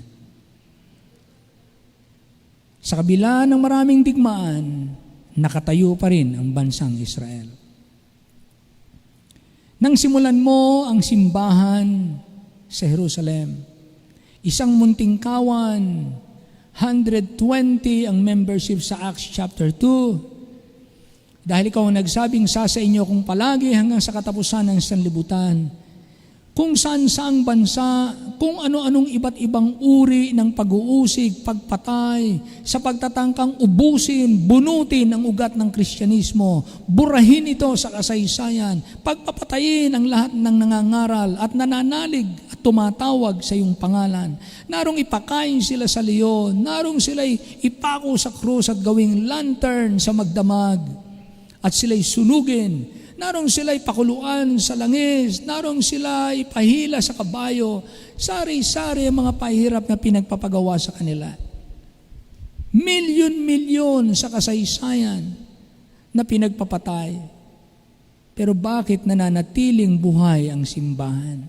Sa kabila ng maraming digmaan, nakatayo pa rin ang bansang Israel. Nang simulan mo ang simbahan sa Jerusalem, isang munting kawan, 120 ang membership sa Acts chapter 2. Dahil ikaw ang nagsabing sa inyo kung palagi hanggang sa katapusan ng sanlibutan, kung saan-saang bansa, kung ano-anong iba't ibang uri ng pag-uusig, pagpatay, sa pagtatangkang ubusin, bunutin ang ugat ng Kristyanismo, burahin ito sa kasaysayan, pagpapatayin ang lahat ng nangangaral at nananalig at tumatawag sa iyong pangalan. Narong ipakain sila sa leon, narong sila'y ipako sa krus at gawing lantern sa magdamag, at sila'y sunugin. Narong sila'y pakuluan sa langis, narong sila'y pahila sa kabayo, sari-sari ang mga pahirap na pinagpapagawa sa kanila. Milyon-milyon sa kasaysayan na pinagpapatay. Pero bakit nananatiling buhay ang simbahan?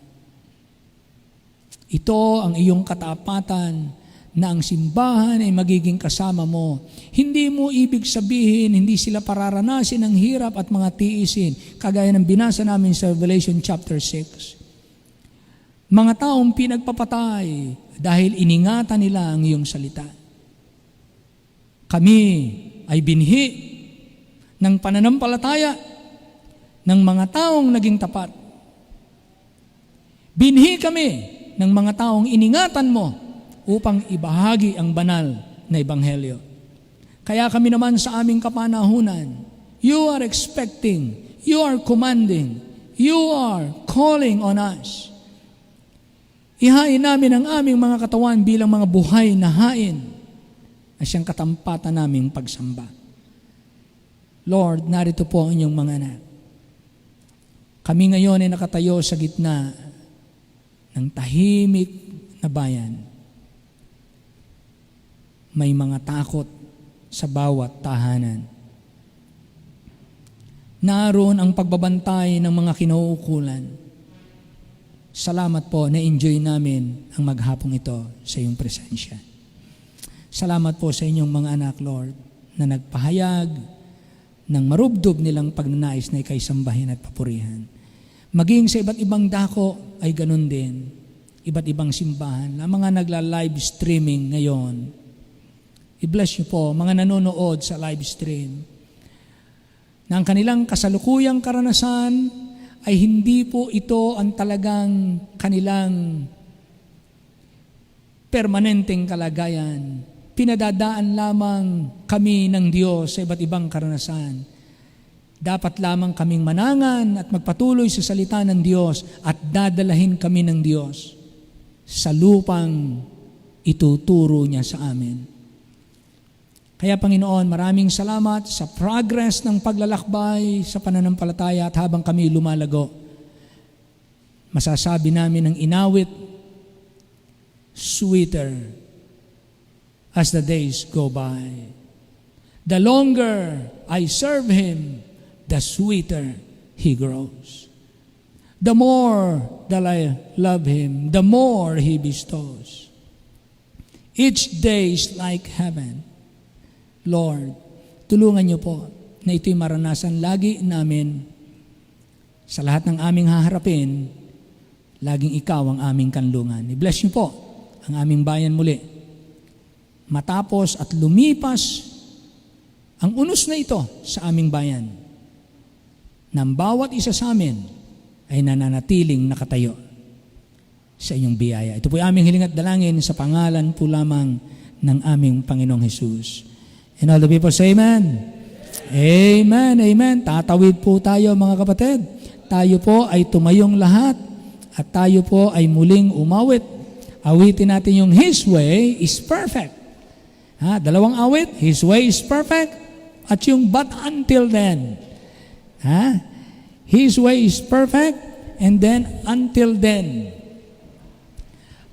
Ito ang iyong katapatan na ang simbahan ay magiging kasama mo. Hindi mo ibig sabihin, hindi sila pararanasin ng hirap at mga tiisin, kagaya ng binasa namin sa Revelation chapter 6. Mga taong pinagpapatay dahil iningatan nila ang iyong salita. Kami ay binhi ng pananampalataya ng mga taong naging tapat. Binhi kami ng mga taong iningatan mo upang ibahagi ang banal na ebanghelyo. Kaya kami naman sa aming kapanahunan, you are expecting, you are commanding, you are calling on us. Ihain namin ang aming mga katawan bilang mga buhay na hain na siyang katampatan naming pagsamba. Lord, narito po ang inyong mga anak. Kami ngayon ay nakatayo sa gitna ng tahimik na bayan. May mga takot sa bawat tahanan. Naroon ang pagbabantay ng mga kinauukulan. Salamat po, na-enjoy namin ang maghapong ito sa iyong presensya. Salamat po sa inyong mga anak, Lord, na nagpahayag ng marubdob nilang pagnanais na ikaisambahin at papurihan. Maging sa iba't ibang dako ay ganun din. Iba't ibang simbahan na mga nagla-live streaming ngayon. I-bless niyo po mga nanonood sa live stream na ang kanilang kasalukuyang karanasan ay hindi po ito ang talagang kanilang permanenteng Dapat lamang kaming manangan at magpatuloy sa salita ng Diyos at dadalahin kami ng Diyos sa lupang ituturo niya sa amin. Kaya Panginoon, maraming salamat sa progress ng paglalakbay sa pananampalataya at habang kami lumalago, masasabi namin ng inawit, sweeter as the days go by. The longer I serve Him, the sweeter He grows. The more that I love Him, the more He bestows. Each day is like heaven. Lord, tulungan niyo po na ito'y maranasan lagi namin sa lahat ng aming haharapin, laging ikaw ang aming kanlungan. I-bless niyo po ang aming bayan muli. Matapos at lumipas ang unos na ito sa aming bayan, nang bawat isa sa amin ay nananatiling nakatayo sa inyong biyaya. Ito po ay aming hiling at dalangin sa pangalan po lamang ng aming Panginoong Hesus. And all the people say amen. Amen, amen. Tatawid po tayo mga kapatid. Tayo po ay tumayong lahat at tayo po ay muling umawit. Awitin natin yung His way is perfect. Dalawang awit, His way is perfect at yung but until then. His way is perfect and then until then.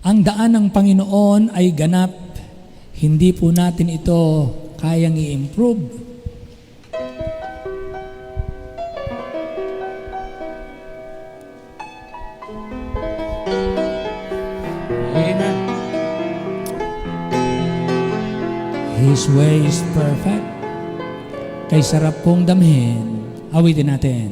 Ang daan ng Panginoon ay ganap. Hindi po natin ito kayang i-improve. Amen. His way is perfect. Kay sarap pong damhin. Awitin natin.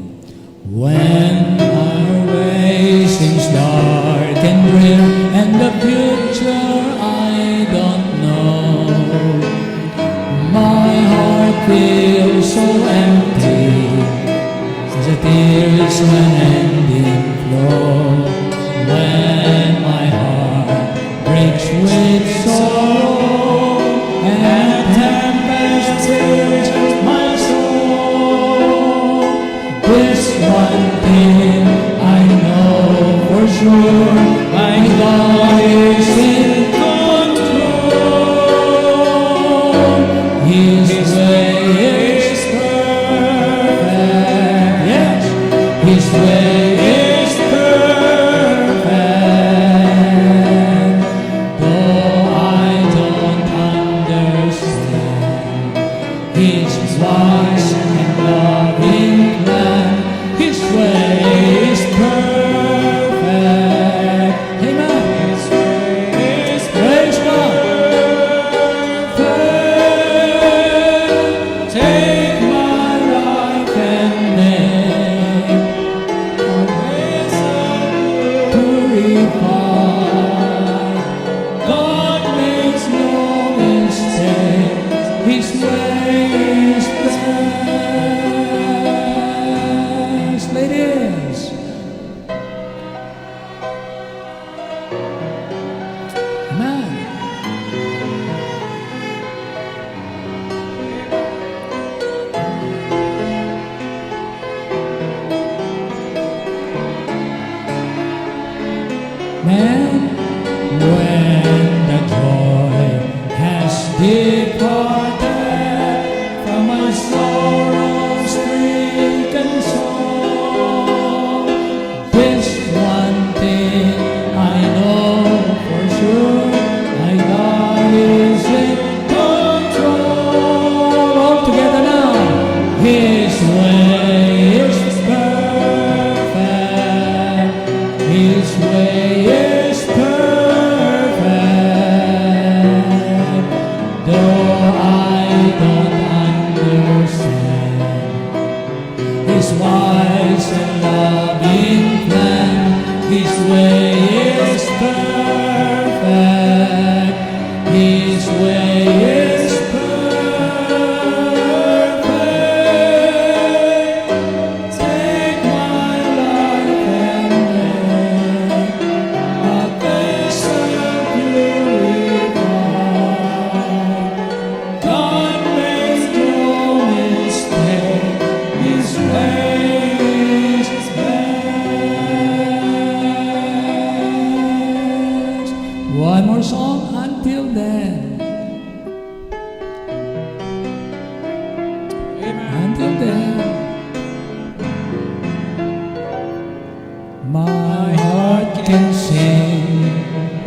When our way seems dark and grim and the future I don't know, my heart feels so empty as the tears unending flow. When my heart breaks with sorrow and tempest fills my soul, this one thing I know for sure, my God is in control. His way is perfect. Yes, His way is perfect. Though I don't understand His wise and loving plan, His way is perfect. Amen. His way is praise God. Take my life and make a vessel purified. God makes no mistake. His way is best. Ladies. Amen. Man, when the joy has departed from my sorrow-stricken soul, this one thing I know for sure, my God is in control. All together now. His way is perfect. His way is perfect. Though I don't understand His wise and loving plan, His way is perfect. His way is perfect. Take my life and make a My heart can sing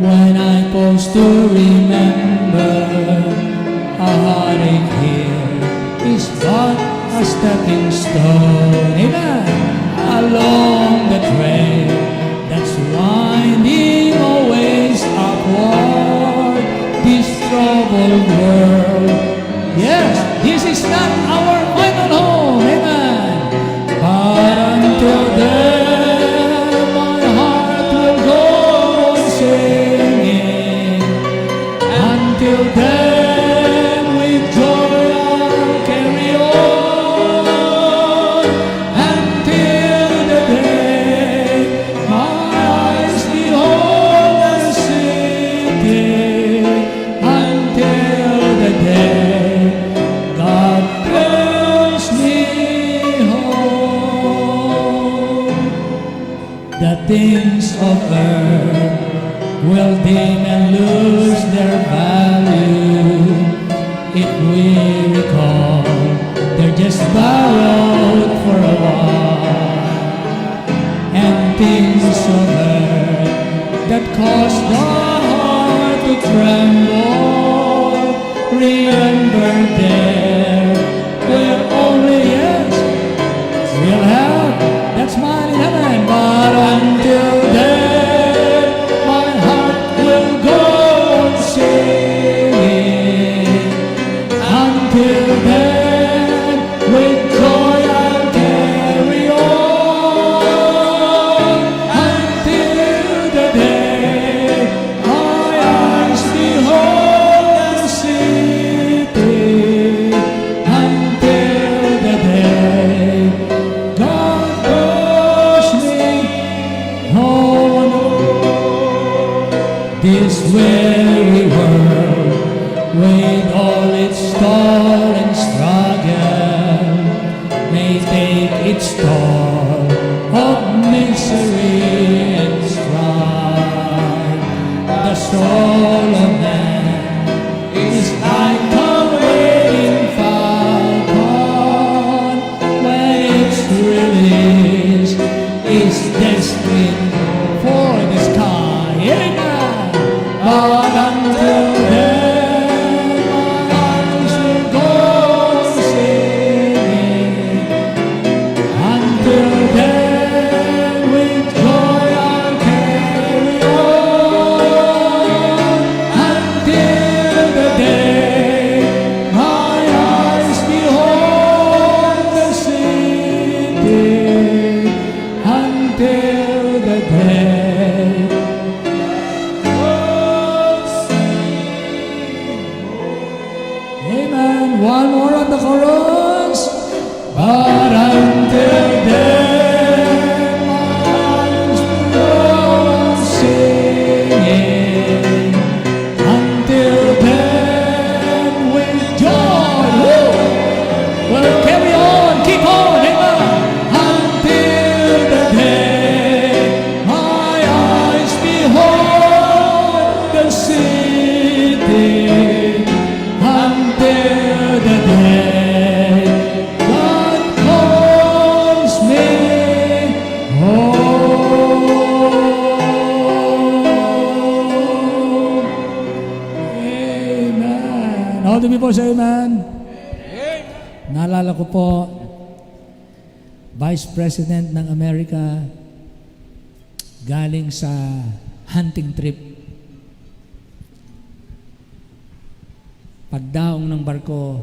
when I pause to remember a heartache here is but a stepping stone. Amen. Along the trail that's winding always upward, this troubled world. Yes, this is not our final home. Amen. But until then, my heart will go on singing. Until then, with joy I'll carry on. Until the day my eyes behold the city. Until the day God brings me home. The things of earth will dim and lose their value if we recall they're just borrowed for a while. And things of earth that cause the heart to tremble, remember there will only, yes, we'll have that smile in heaven. But until then, my heart will go on singing. Until then, with joy I'll carry on. Until the day my eyes behold the city. Until the day God calls me home. This weary world, with all its toil and struggle, may take its toll of misery and strife. The soul of man is like a waiting falcon. When its release is destined for the sky. Amen. But until then, my eyes will go singing. Until then, with joy I'll carry on. Until the day my eyes behold the city. Until the day Amen. One more on the chorus. But until then, my eyes will go on singing. Until then, with joy, we'll carry on, keep on, amen. Until the day my eyes behold the city. Until the day God calls me home. Amen. All the people say amen. Naalala ko po, Vice President ng Amerika galing sa hunting trip. Pagdaong ng barko,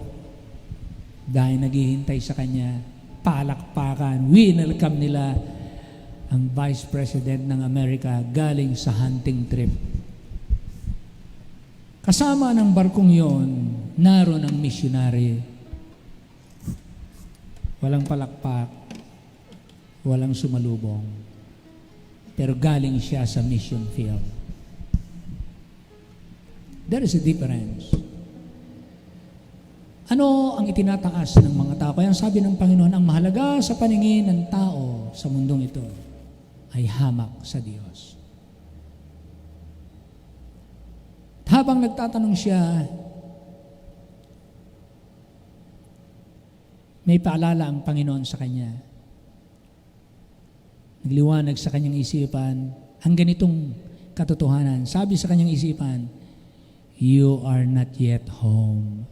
dahil naghihintay sa kanya, palakpakan, winelcome nila ang Vice President ng Amerika galing sa hunting trip. Kasama ng barkong yon, naroon ang missionary. Walang palakpak, walang sumalubong, pero galing siya sa mission field. There is a difference. Ano ang itinataas ng mga tao? Kaya sabi ng Panginoon, ang mahalaga sa paningin ng tao sa mundong ito ay hamak sa Diyos. Habang nagtatanong siya, may paalala ang Panginoon sa kanya. nagliwanag sa kanyang isipan ang ganitong katotohanan. Sabi sa kanyang isipan, you are not yet home.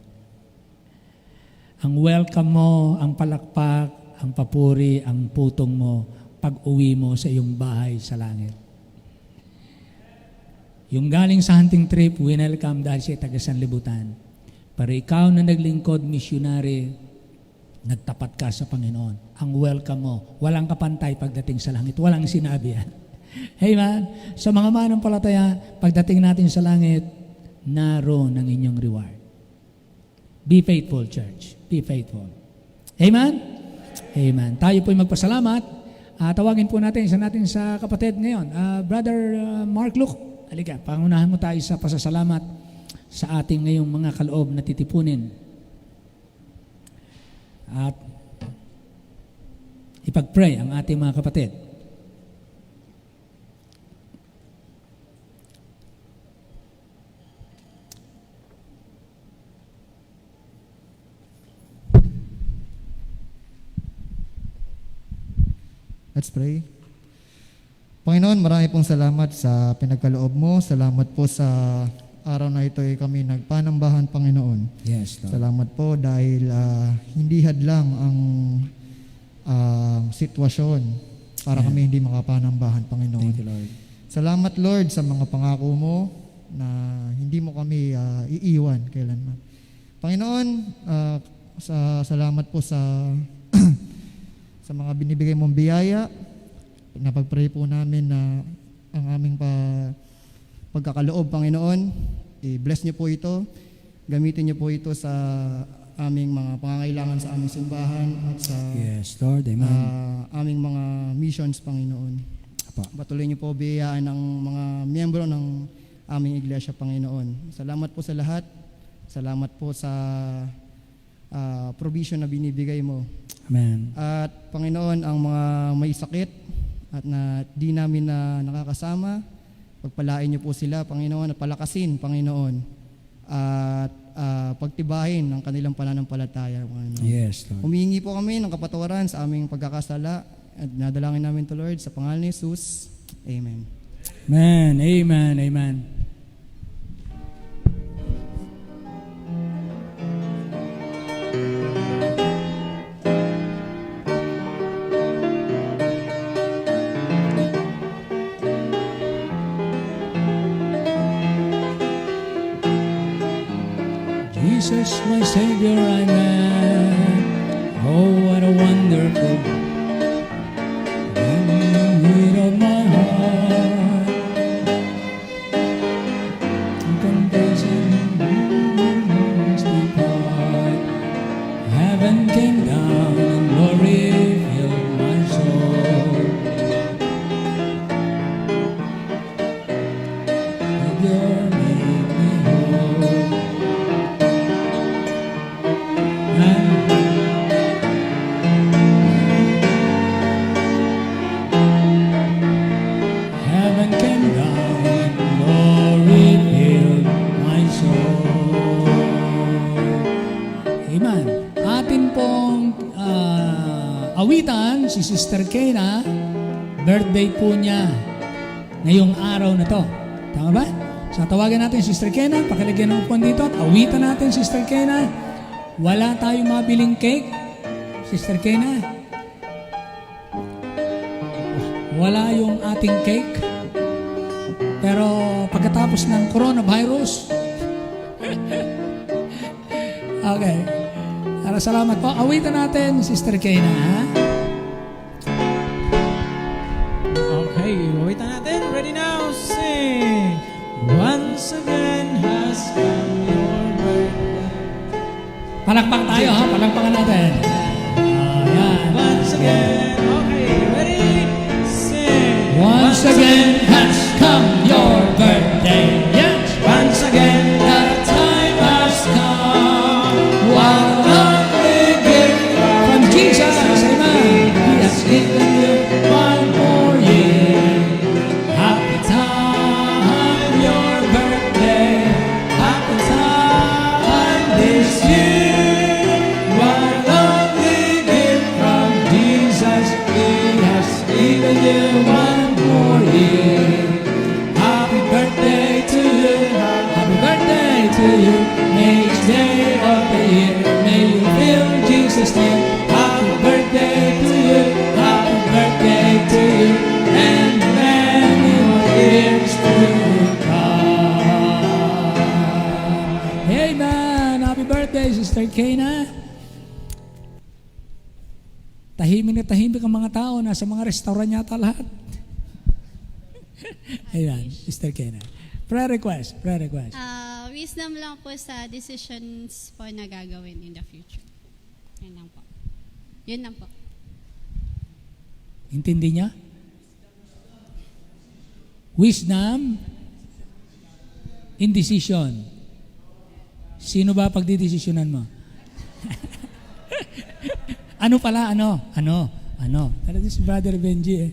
Ang welcome mo, ang palakpak, ang papuri, ang putong mo, pag-uwi mo sa iyong bahay sa langit. Yung galing sa hunting trip, winelcome dahil siya taga-sanlibutan. Pero ikaw na naglingkod, missionary, nagtapat ka sa Panginoon. Ang welcome mo, walang kapantay pagdating sa langit. Walang sinabi yan. Amen. Sa mga manampalataya, pagdating natin sa langit, naroon ang inyong reward. Be faithful, church. Be faithful. Amen? Amen. Tayo po'y magpasalamat. Tawagin po natin sa kapatid ngayon. Brother Mark Luke, halika, pangunahan mo tayo sa pasasalamat sa ating ngayong mga kaloob na titipunin. At ipag-pray ang ating mga kapatid. Let's pray. Panginoon, marami pong salamat sa pinagkaloob mo. Salamat po sa araw na ito ay kami nagpanambahan, Panginoon. Yes, Lord. Salamat po dahil hindi hadlang ang sitwasyon para kami hindi makapanambahan, Panginoon. Thank you, Lord. Salamat, Lord, sa mga pangako mo na hindi mo kami iiwan kailanman. Panginoon, salamat po sa sa mga binibigay mong biyaya. Napag-pray po namin na ang aming pagkakaloob, Panginoon, i-bless niyo po ito. Gamitin niyo po ito sa aming mga pangangailangan sa aming simbahan at sa Yes, Lord. Amen. aming mga missions, Panginoon. Patuloy niyo po biyayaan ng mga miyembro ng aming iglesia, Panginoon. Salamat po sa lahat. Salamat po sa provision na binibigay mo. Amen. At Panginoon, ang mga may sakit at na di namin na nakakasama, pagpalain niyo po sila, Panginoon, at palakasin, Panginoon, at pagtibahin ang kanilang pananampalataya, Panginoon. Yes, Lord. Humihingi po kami ng kapatawaran sa aming pagkakasala at nadalangin namin to Lord sa pangalan ni Jesus. Amen. Amen. Amen. Amen. Jesus, my Savior, I met. Oh, what a wonderful need of my heart. Confessing depart. Heaven came down and glory filled my soul. Savior, make me whole. Heaven came down and glory filled my soul. Amen. Atin pong awitan, si Sister Kena, birthday po niya ngayong araw na to. Tama ba? So tawagan natin si Sister Kena, pakilagyan ng upuan dito at awitan natin si Sister Kena. Wala tayong mabiling cake, Sister Kena. Wala yung ating cake. Pero pagkatapos ng coronavirus, okay. Salamat po. Awitan natin, Sister Kena. Ha? Okay, wait natin. Ready now? Sing. Once again has come your birthday. Palakpak tayo, ha? Palakpakan natin. Ayan. Once again. Okay, ready? Sing. Once again has come your birthday. Yes. Once again. The time has come. What a big gift from Jesus. Amen. He has given you one more year. Happy time, your birthday. Happy time this year. What a lovely gift from Jesus. He has given you Sister Kayna. Tahimik na tahimik ang mga tao. Nasa mga restaurant yata lahat. Ayan, Sister Kayna. Prayer request. Wisdom lang po sa decisions po na gagawin in the future. Yun lang po. Yun lang po. Intindi niya? Wisdom in decision. Sino ba pagdidesisyonan mo? Ano pala? Ano? Talaga si Brother Benji eh.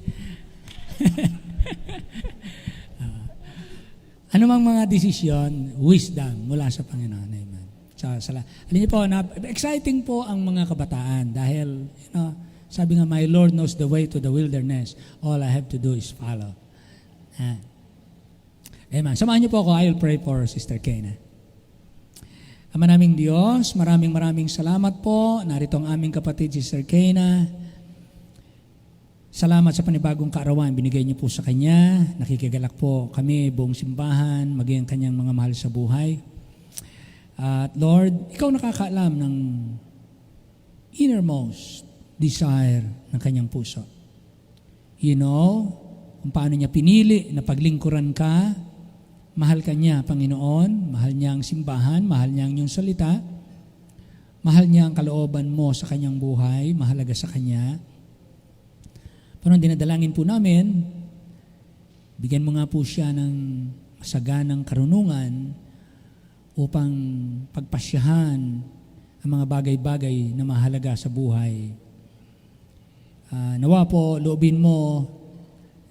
Ano mang mga desisyon, wisdom mula sa Panginoon. Amen. Alam niyo po, exciting po ang mga kabataan dahil, sabi nga, my Lord knows the way to the wilderness. All I have to do is follow. Amen. Samahan niyo po ako. I'll pray for Sister Kayna. Ama naming Diyos, maraming salamat po. Narito ang aming kapatid, Sister Kayna. Salamat sa panibagong kaarawan binigay niyo po sa Kanya. Nakikigalak po kami, buong simbahan, maging ang Kanyang mga mahal sa buhay. At Lord, Ikaw nakakaalam ng innermost desire ng Kanyang puso. You know kung paano niya pinili na paglingkuran ka. Mahal ka niya, Panginoon. Mahal niya ang simbahan, mahal niya ang iyong salita. Mahal niya ang kalooban mo sa Kanyang buhay, mahalaga sa Kanya. Pero dinadalangin po namin, bigyan mo nga po siya ng masaganang karunungan upang pagpasyahan ang mga bagay-bagay na mahalaga sa buhay. Nawa po, loobin mo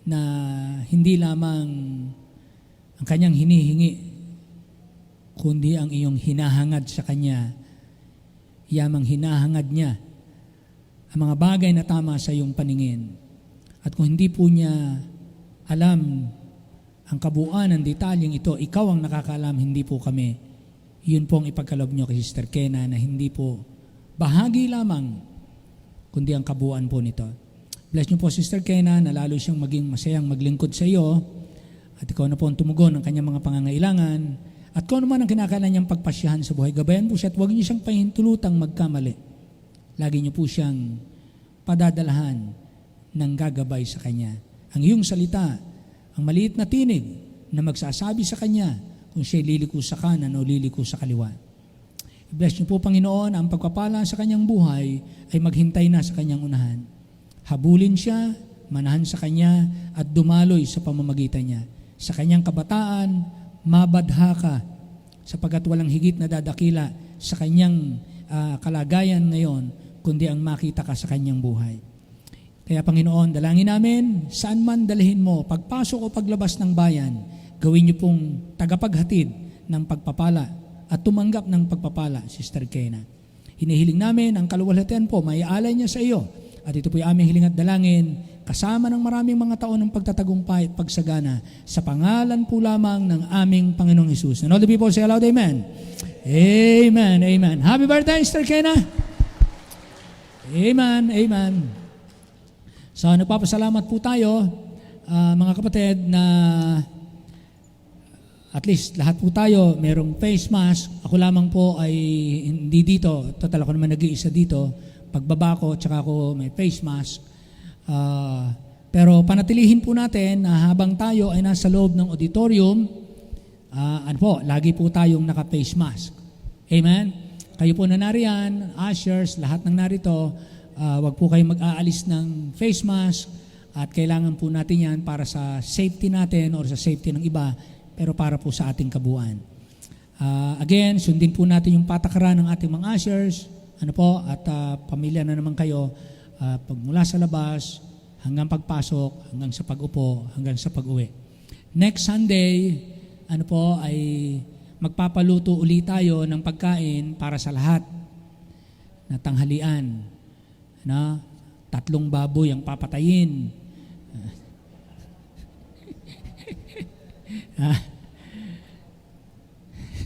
na hindi lamang ang kanyang hinihingi, kundi ang iyong hinahangad sa kanya, yamang hinahangad niya ang mga bagay na tama sa iyong paningin. At kung hindi po niya alam ang kabuuan ng detalyeng ito, ikaw ang nakakaalam, hindi po kami. Yun po ang ipagkaloob niyo kay Sister Kayna na hindi po bahagi lamang, kundi ang kabuuan po nito. Bless niyo po Sister Kayna na lalo siyang maging masayang maglingkod sa iyo at ikaw na po ang tumugon ng kanyang mga pangangailangan at kung ano man ang kinakailangan niyang pagpasyahan sa buhay. Gabayan po siya at huwag niyo siyang pahintulutang magkamali. Lagi niyo po siyang padadalahan ng gagabay sa Kanya. Ang iyong salita, ang maliit na tinig na magsasabi sa Kanya kung siya'y liliko sa kanan o liliko sa kaliwa. I-bless niyo po, Panginoon, ang pagpapala sa Kanyang buhay ay maghintay na sa Kanyang unahan. Habulin siya, manahan sa Kanya, at dumaloy sa pamamagitan niya. Sa Kanyang kabataan, mabadha ka sapagkat walang higit na dadakila sa Kanyang kalagayan ngayon, kundi ang makita ka sa Kanyang buhay. Kaya Panginoon, dalangin namin, saan man dalhin mo, pagpasok o paglabas ng bayan, gawin niyo pong tagapaghatid ng pagpapala at tumanggap ng pagpapala, Sister Kayna. Hinihiling namin ang kaluwalhatian po, maialay niya sa iyo. At ito po yung aming hiling at dalangin, kasama ng maraming mga taon ng pagtatagumpay at pagsagana, sa pangalan po lamang ng aming Panginoong Hesus. And all the people say aloud, Amen. Amen, amen. Happy birthday, Sister Kayna. Amen, amen. So, nagpapasalamat po tayo, mga kapatid, na at least lahat po tayo merong face mask. Ako lamang po ay hindi dito. Total ako naman nag-iisa dito. Pagbaba ko, tsaka ako may face mask. Pero panatilihin po natin na habang tayo ay nasa loob ng auditorium, lagi po tayong naka-face mask. Amen? Kayo po na nariyan, ushers, lahat ng narito, wag po kayong mag-aalis ng face mask at kailangan po natin yan para sa safety natin or sa safety ng iba, pero para po sa ating kabuuan. Again, sundin po natin yung patakaran ng ating mga ushers, at pamilya na naman kayo, pagmula sa labas, hanggang pagpasok, hanggang sa pag-upo, hanggang sa pag-uwi. Next Sunday, ay magpapaluto ulit tayo ng pagkain para sa lahat na tanghalian. 3 baboy ang papatayin.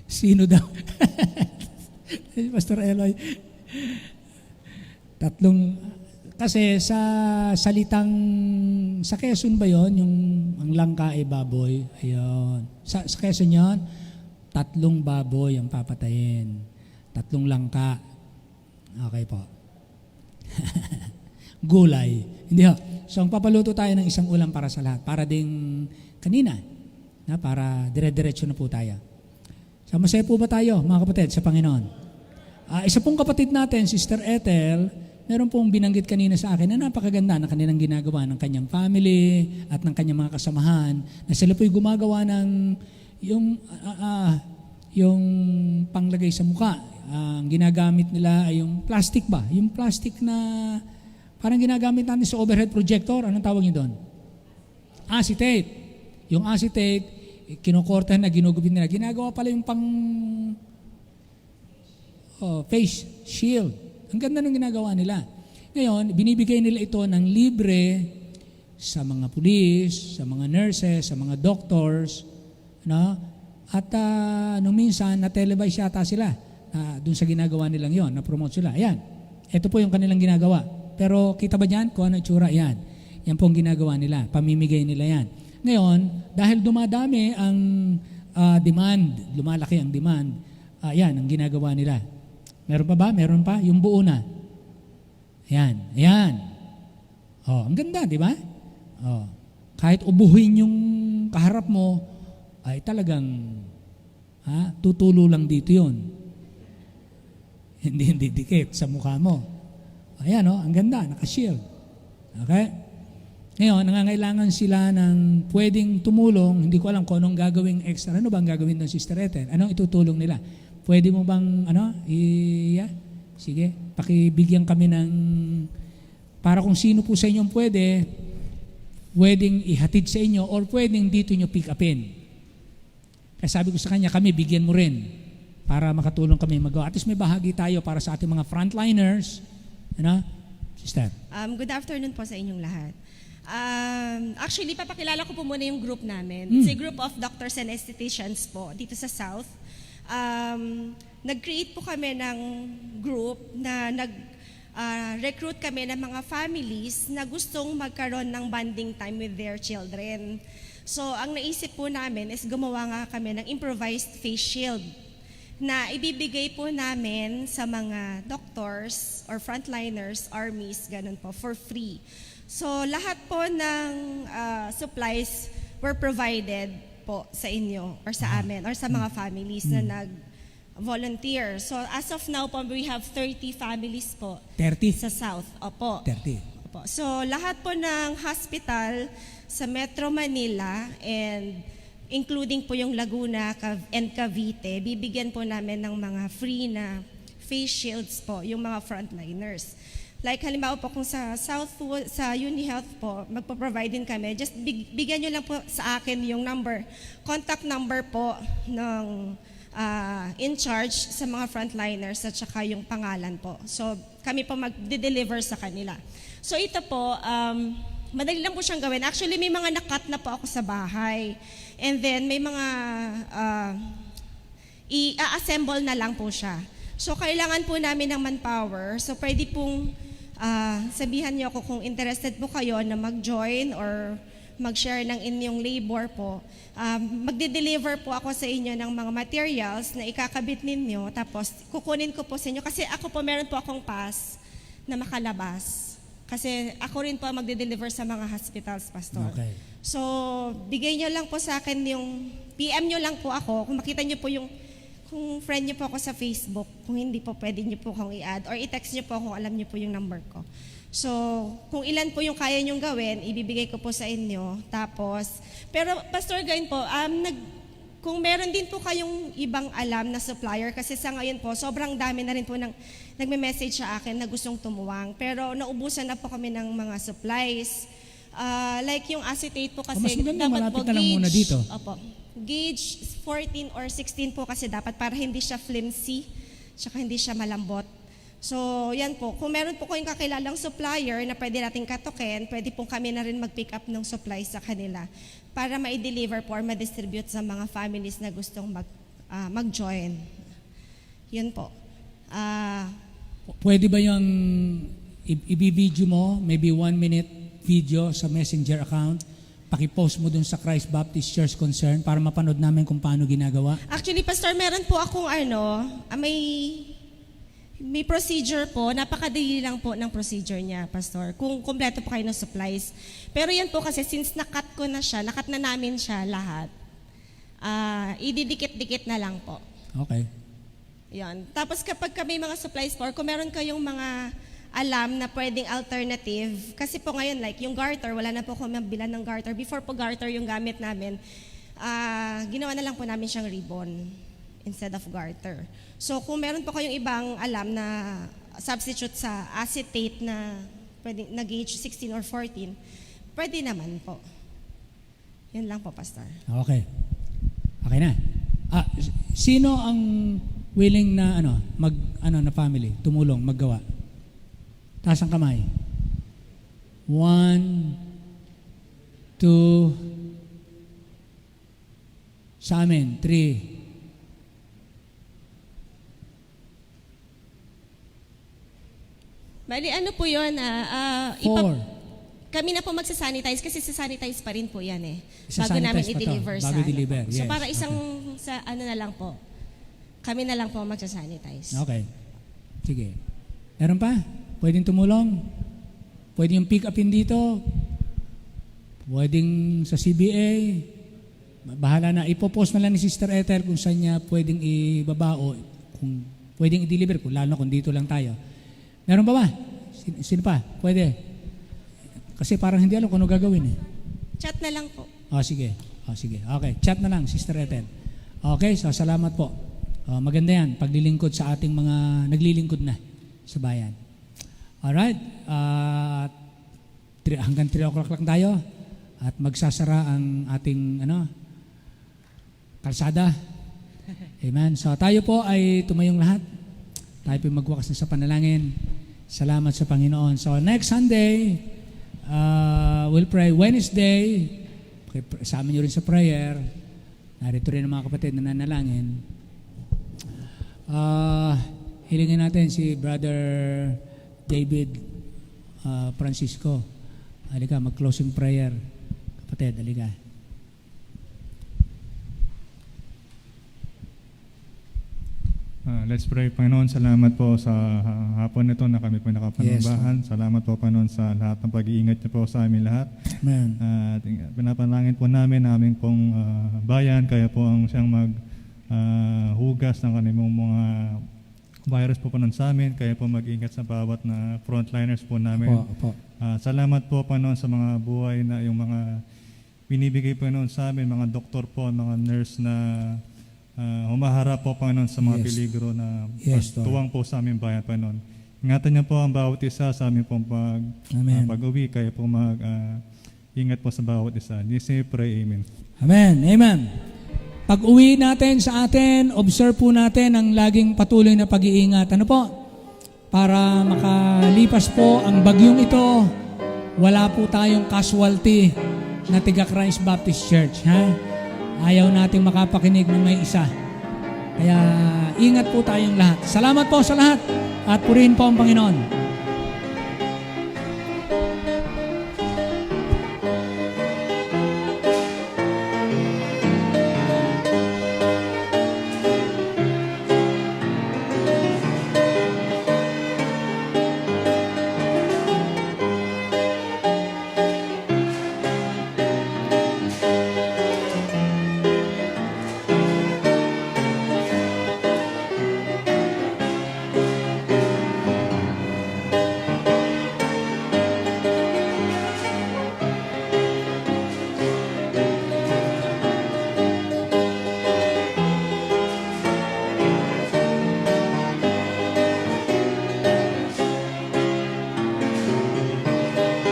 Sino daw? Pastor Eloy. 3, kasi sa salitang, sa Quezon ba yon yung ang langka ay baboy? Ayun. Sa Quezon yon, 3 baboy ang papatayin. 3 langka. Okay po. Gulay. Hindi ho. So, ang papaluto tayo ng isang ulam para sa lahat. Para ding kanina. Para dire-diretso na po tayo. So, masaya po ba tayo, mga kapatid, sa Panginoon? Isa pong kapatid natin, Sister Ethel, meron pong binanggit kanina sa akin na napakaganda ng kanilang ginagawa ng kanyang family at ng kanyang mga kasamahan, na sila po'y gumagawa ng yung panglagay sa mukha. Ang ginagamit nila ay yung plastic ba? Yung plastic na parang ginagamit natin sa overhead projector. Anong tawag niyo doon? Acetate. Yung acetate, kinukortahan na, ginugupit nila. Ginagawa pala yung pang face shield. Ang ganda ng ginagawa nila. Ngayon, binibigay nila ito ng libre sa mga pulis, sa mga nurses, sa mga doctors, no? At nung minsan, na-televise yata sila dun sa ginagawa nilang yon, na-promote sila. Ayan, ito po yung kanilang ginagawa. Pero kita ba dyan kung ano itsura? Yan. Yan po ang ginagawa nila. Pamimigay nila yan. Ngayon, dahil dumadami ang demand, lumalaki ang demand, yan ang ginagawa nila. Meron pa ba? Meron pa? Yung buo na. Ayan. Ayan. Ang ganda, di ba? Kahit ubuhin yung kaharap mo, ay talagang tutulo lang dito yun. Hindi dikit sa mukha mo. Ayan, ang ganda, nakashield. Okay? Ngayon, nangangailangan sila ng pwedeng tumulong. Hindi ko alam kung anong gagawing extra. Ano ba ang gagawin ng Sister Ethel? Anong itutulong nila? Pwede mo bang, sige, pakibigyan kami ng, para kung sino po sa inyong pwedeng ihatid sa inyo or pwedeng dito nyo pick upin. Kaya sabi ko sa kanya, kami bigyan mo rin para makatulong kami magawa. At least may bahagi tayo para sa ating mga frontliners. Sister? Good afternoon po sa inyong lahat. Actually, papakilala ko po muna yung group namin. It's a group of doctors and estheticians po dito sa South. Nag-create po kami ng group na recruit kami ng mga families na gustong magkaroon ng bonding time with their children. So, ang naisip po namin is gumawa nga kami ng improvised face shield na ibibigay po namin sa mga doctors or frontliners, armies, ganun po, for free. So, lahat po ng supplies were provided po sa inyo or sa amin or sa mga families na nag-volunteer. So, as of now po, we have 30 families po 30? sa South. Opo. 30. Opo. So, lahat po ng hospital sa Metro Manila and including po yung Laguna and Cavite, bibigyan po namin ng mga free na face shields po, yung mga frontliners. Like halimbawa po kung sa Southwood, sa UniHealth po, magpo-provide din kami. Just bigyan nyo lang po sa akin yung contact number po ng in charge sa mga frontliners at saka yung pangalan po. So kami po mag-deliver sa kanila. So ito po, madali lang po siyang gawin. Actually, may mga nakat na po ako sa bahay. And then may mga i-assemble na lang po siya. So kailangan po namin ng manpower. So pwede pong sabihan niyo ako kung interested po kayo na mag-join or mag-share ng inyong labor po. Magde-deliver po ako sa inyo ng mga materials na ikakabit ninyo, tapos kukunin ko po sa inyo. Kasi ako po, meron po akong pass na makalabas. Kasi ako rin po magde-deliver sa mga hospitals, Pastor. Okay. So, bigay nyo lang po sa akin yung, PM nyo lang po ako. Kung makita nyo po yung, kung friend nyo po ako sa Facebook, kung hindi po pwede nyo po akong i-add, or i-text nyo po kung alam nyo po yung number ko. So, kung ilan po yung kaya nyong gawin, ibibigay ko po sa inyo. Tapos, pero Pastor Gain po, kung meron din po kayong ibang alam na supplier, kasi sa ngayon po, sobrang dami na rin po nagme-message sa akin na gustong tumuwang. Pero naubusan na po kami ng mga supplies. Like yung acetate po kasi, mas maganda, dapat malapit po na lang muna dito. Opo. Gauge 14 or 16 po kasi dapat para hindi siya flimsy, tsaka hindi siya malambot. So, yan po. Kung meron po kayong kakilalang supplier na pwede nating katukin, pwede po kami na rin mag-pick up ng supplies sa kanila para ma-deliver po or ma-distribute sa mga families na gustong mag-join. Yun po. Pwede ba yung i-video mo, maybe 1 minute video sa messenger account, pakipost mo dun sa Christ Baptist Church Concern para mapanood namin kung paano ginagawa? Actually, Pastor, meron po akong May procedure po, napakadali lang po ng procedure niya, Pastor. Kung kumpleto po kayo ng supplies. Pero yan po kasi since nakat ko na siya, nakat na namin siya lahat, ididikit-dikit na lang po. Okay. Yan. Tapos kapag may mga supplies po, or kung meron kayong mga alam na pwedeng alternative, kasi po ngayon like yung garter, wala na po kami bilan ng garter. Before po garter yung gamit namin, ginawa na lang po namin siyang ribbon instead of garter. So kung meron po kayong ibang alam na substitute sa acetate na pwedeng na gauge 16 or 14, pwede naman po. Yan lang po, Pastor. Okay. Okay na. Sino ang willing na na family tumulong maggawa? Taas ang kamay. 1, 2, sa amin 3. Bali, ano po yun? 4. Kami na po magsasanitize kasi sasanitize pa rin po yan eh. Isasanitize Bago namin pa to, i-deliver bago sa i-deliver, ano po. So yes, para isang sa ano na lang po. Kami na lang po magsasanitize. Okay. Sige. Meron pa? Pwedeng tumulong? Pwedeng yung pick upin dito? Pwedeng sa CBA? Bahala na. Ipopost na lang ni Sister Ethel kung saan niya pwedeng ibaba o kung pwedeng i-deliver, kung lalo kung dito lang tayo. Meron pa ba? Sino pa? Pwede. Kasi parang hindi alam kung ano gagawin eh. Chat na lang po. Sige. Sige. Okay. Chat na lang, Sister Ethel. Okay, so salamat po. Maganda yan, paglilingkod sa ating mga naglilingkod na sa bayan. Alright. Hanggang 3 o'clock lang tayo at magsasara ang ating kalsada. Amen. So tayo po ay tumayong lahat. Tayo po magwakas na sa panalangin. Salamat sa Panginoon. So next Sunday, we'll pray. Wednesday, kasama nyo rin sa prayer. Narito rin ang mga kapatid na nanalangin. Hilingin natin si Brother David Francisco. Halika, mag-closing prayer. Kapatid, halika. Let's pray. Panginoon, salamat po sa hapon nito na kami po nakapanumbahan. Salamat po, Panginoon, sa lahat ng pag-iingat niyo po sa amin lahat. Amen. At pinapanalangin po namin aming pong bayan, kaya po ang siyang maghugas ng kanimong mga virus po Panginoon sa amin, kaya po mag-ingat sa bawat na frontliners po namin. Opo. Salamat po, Panginoon, sa mga buhay na yung mga binibigay po Panginoon sa amin, mga doktor po, mga nurse na humaharap po, Panginoon, sa mga peligro na tuwang po sa aming bayan, Panginoon. Ingatan niyo po ang bawat isa sa aming pong pag-uwi, kaya po ingat po sa bawat isa. This I pray, Amen. Amen. Pag uwi natin sa atin, observe po natin ang laging patuloy na pag-iingat. Ano po? Para makalipas po ang bagyong ito, wala po tayong casualty na tiga Christ Baptist Church. Ayaw nating makapakinig ng may isa. Kaya ingat po tayong lahat. Salamat po sa lahat at purihin po ang Panginoon.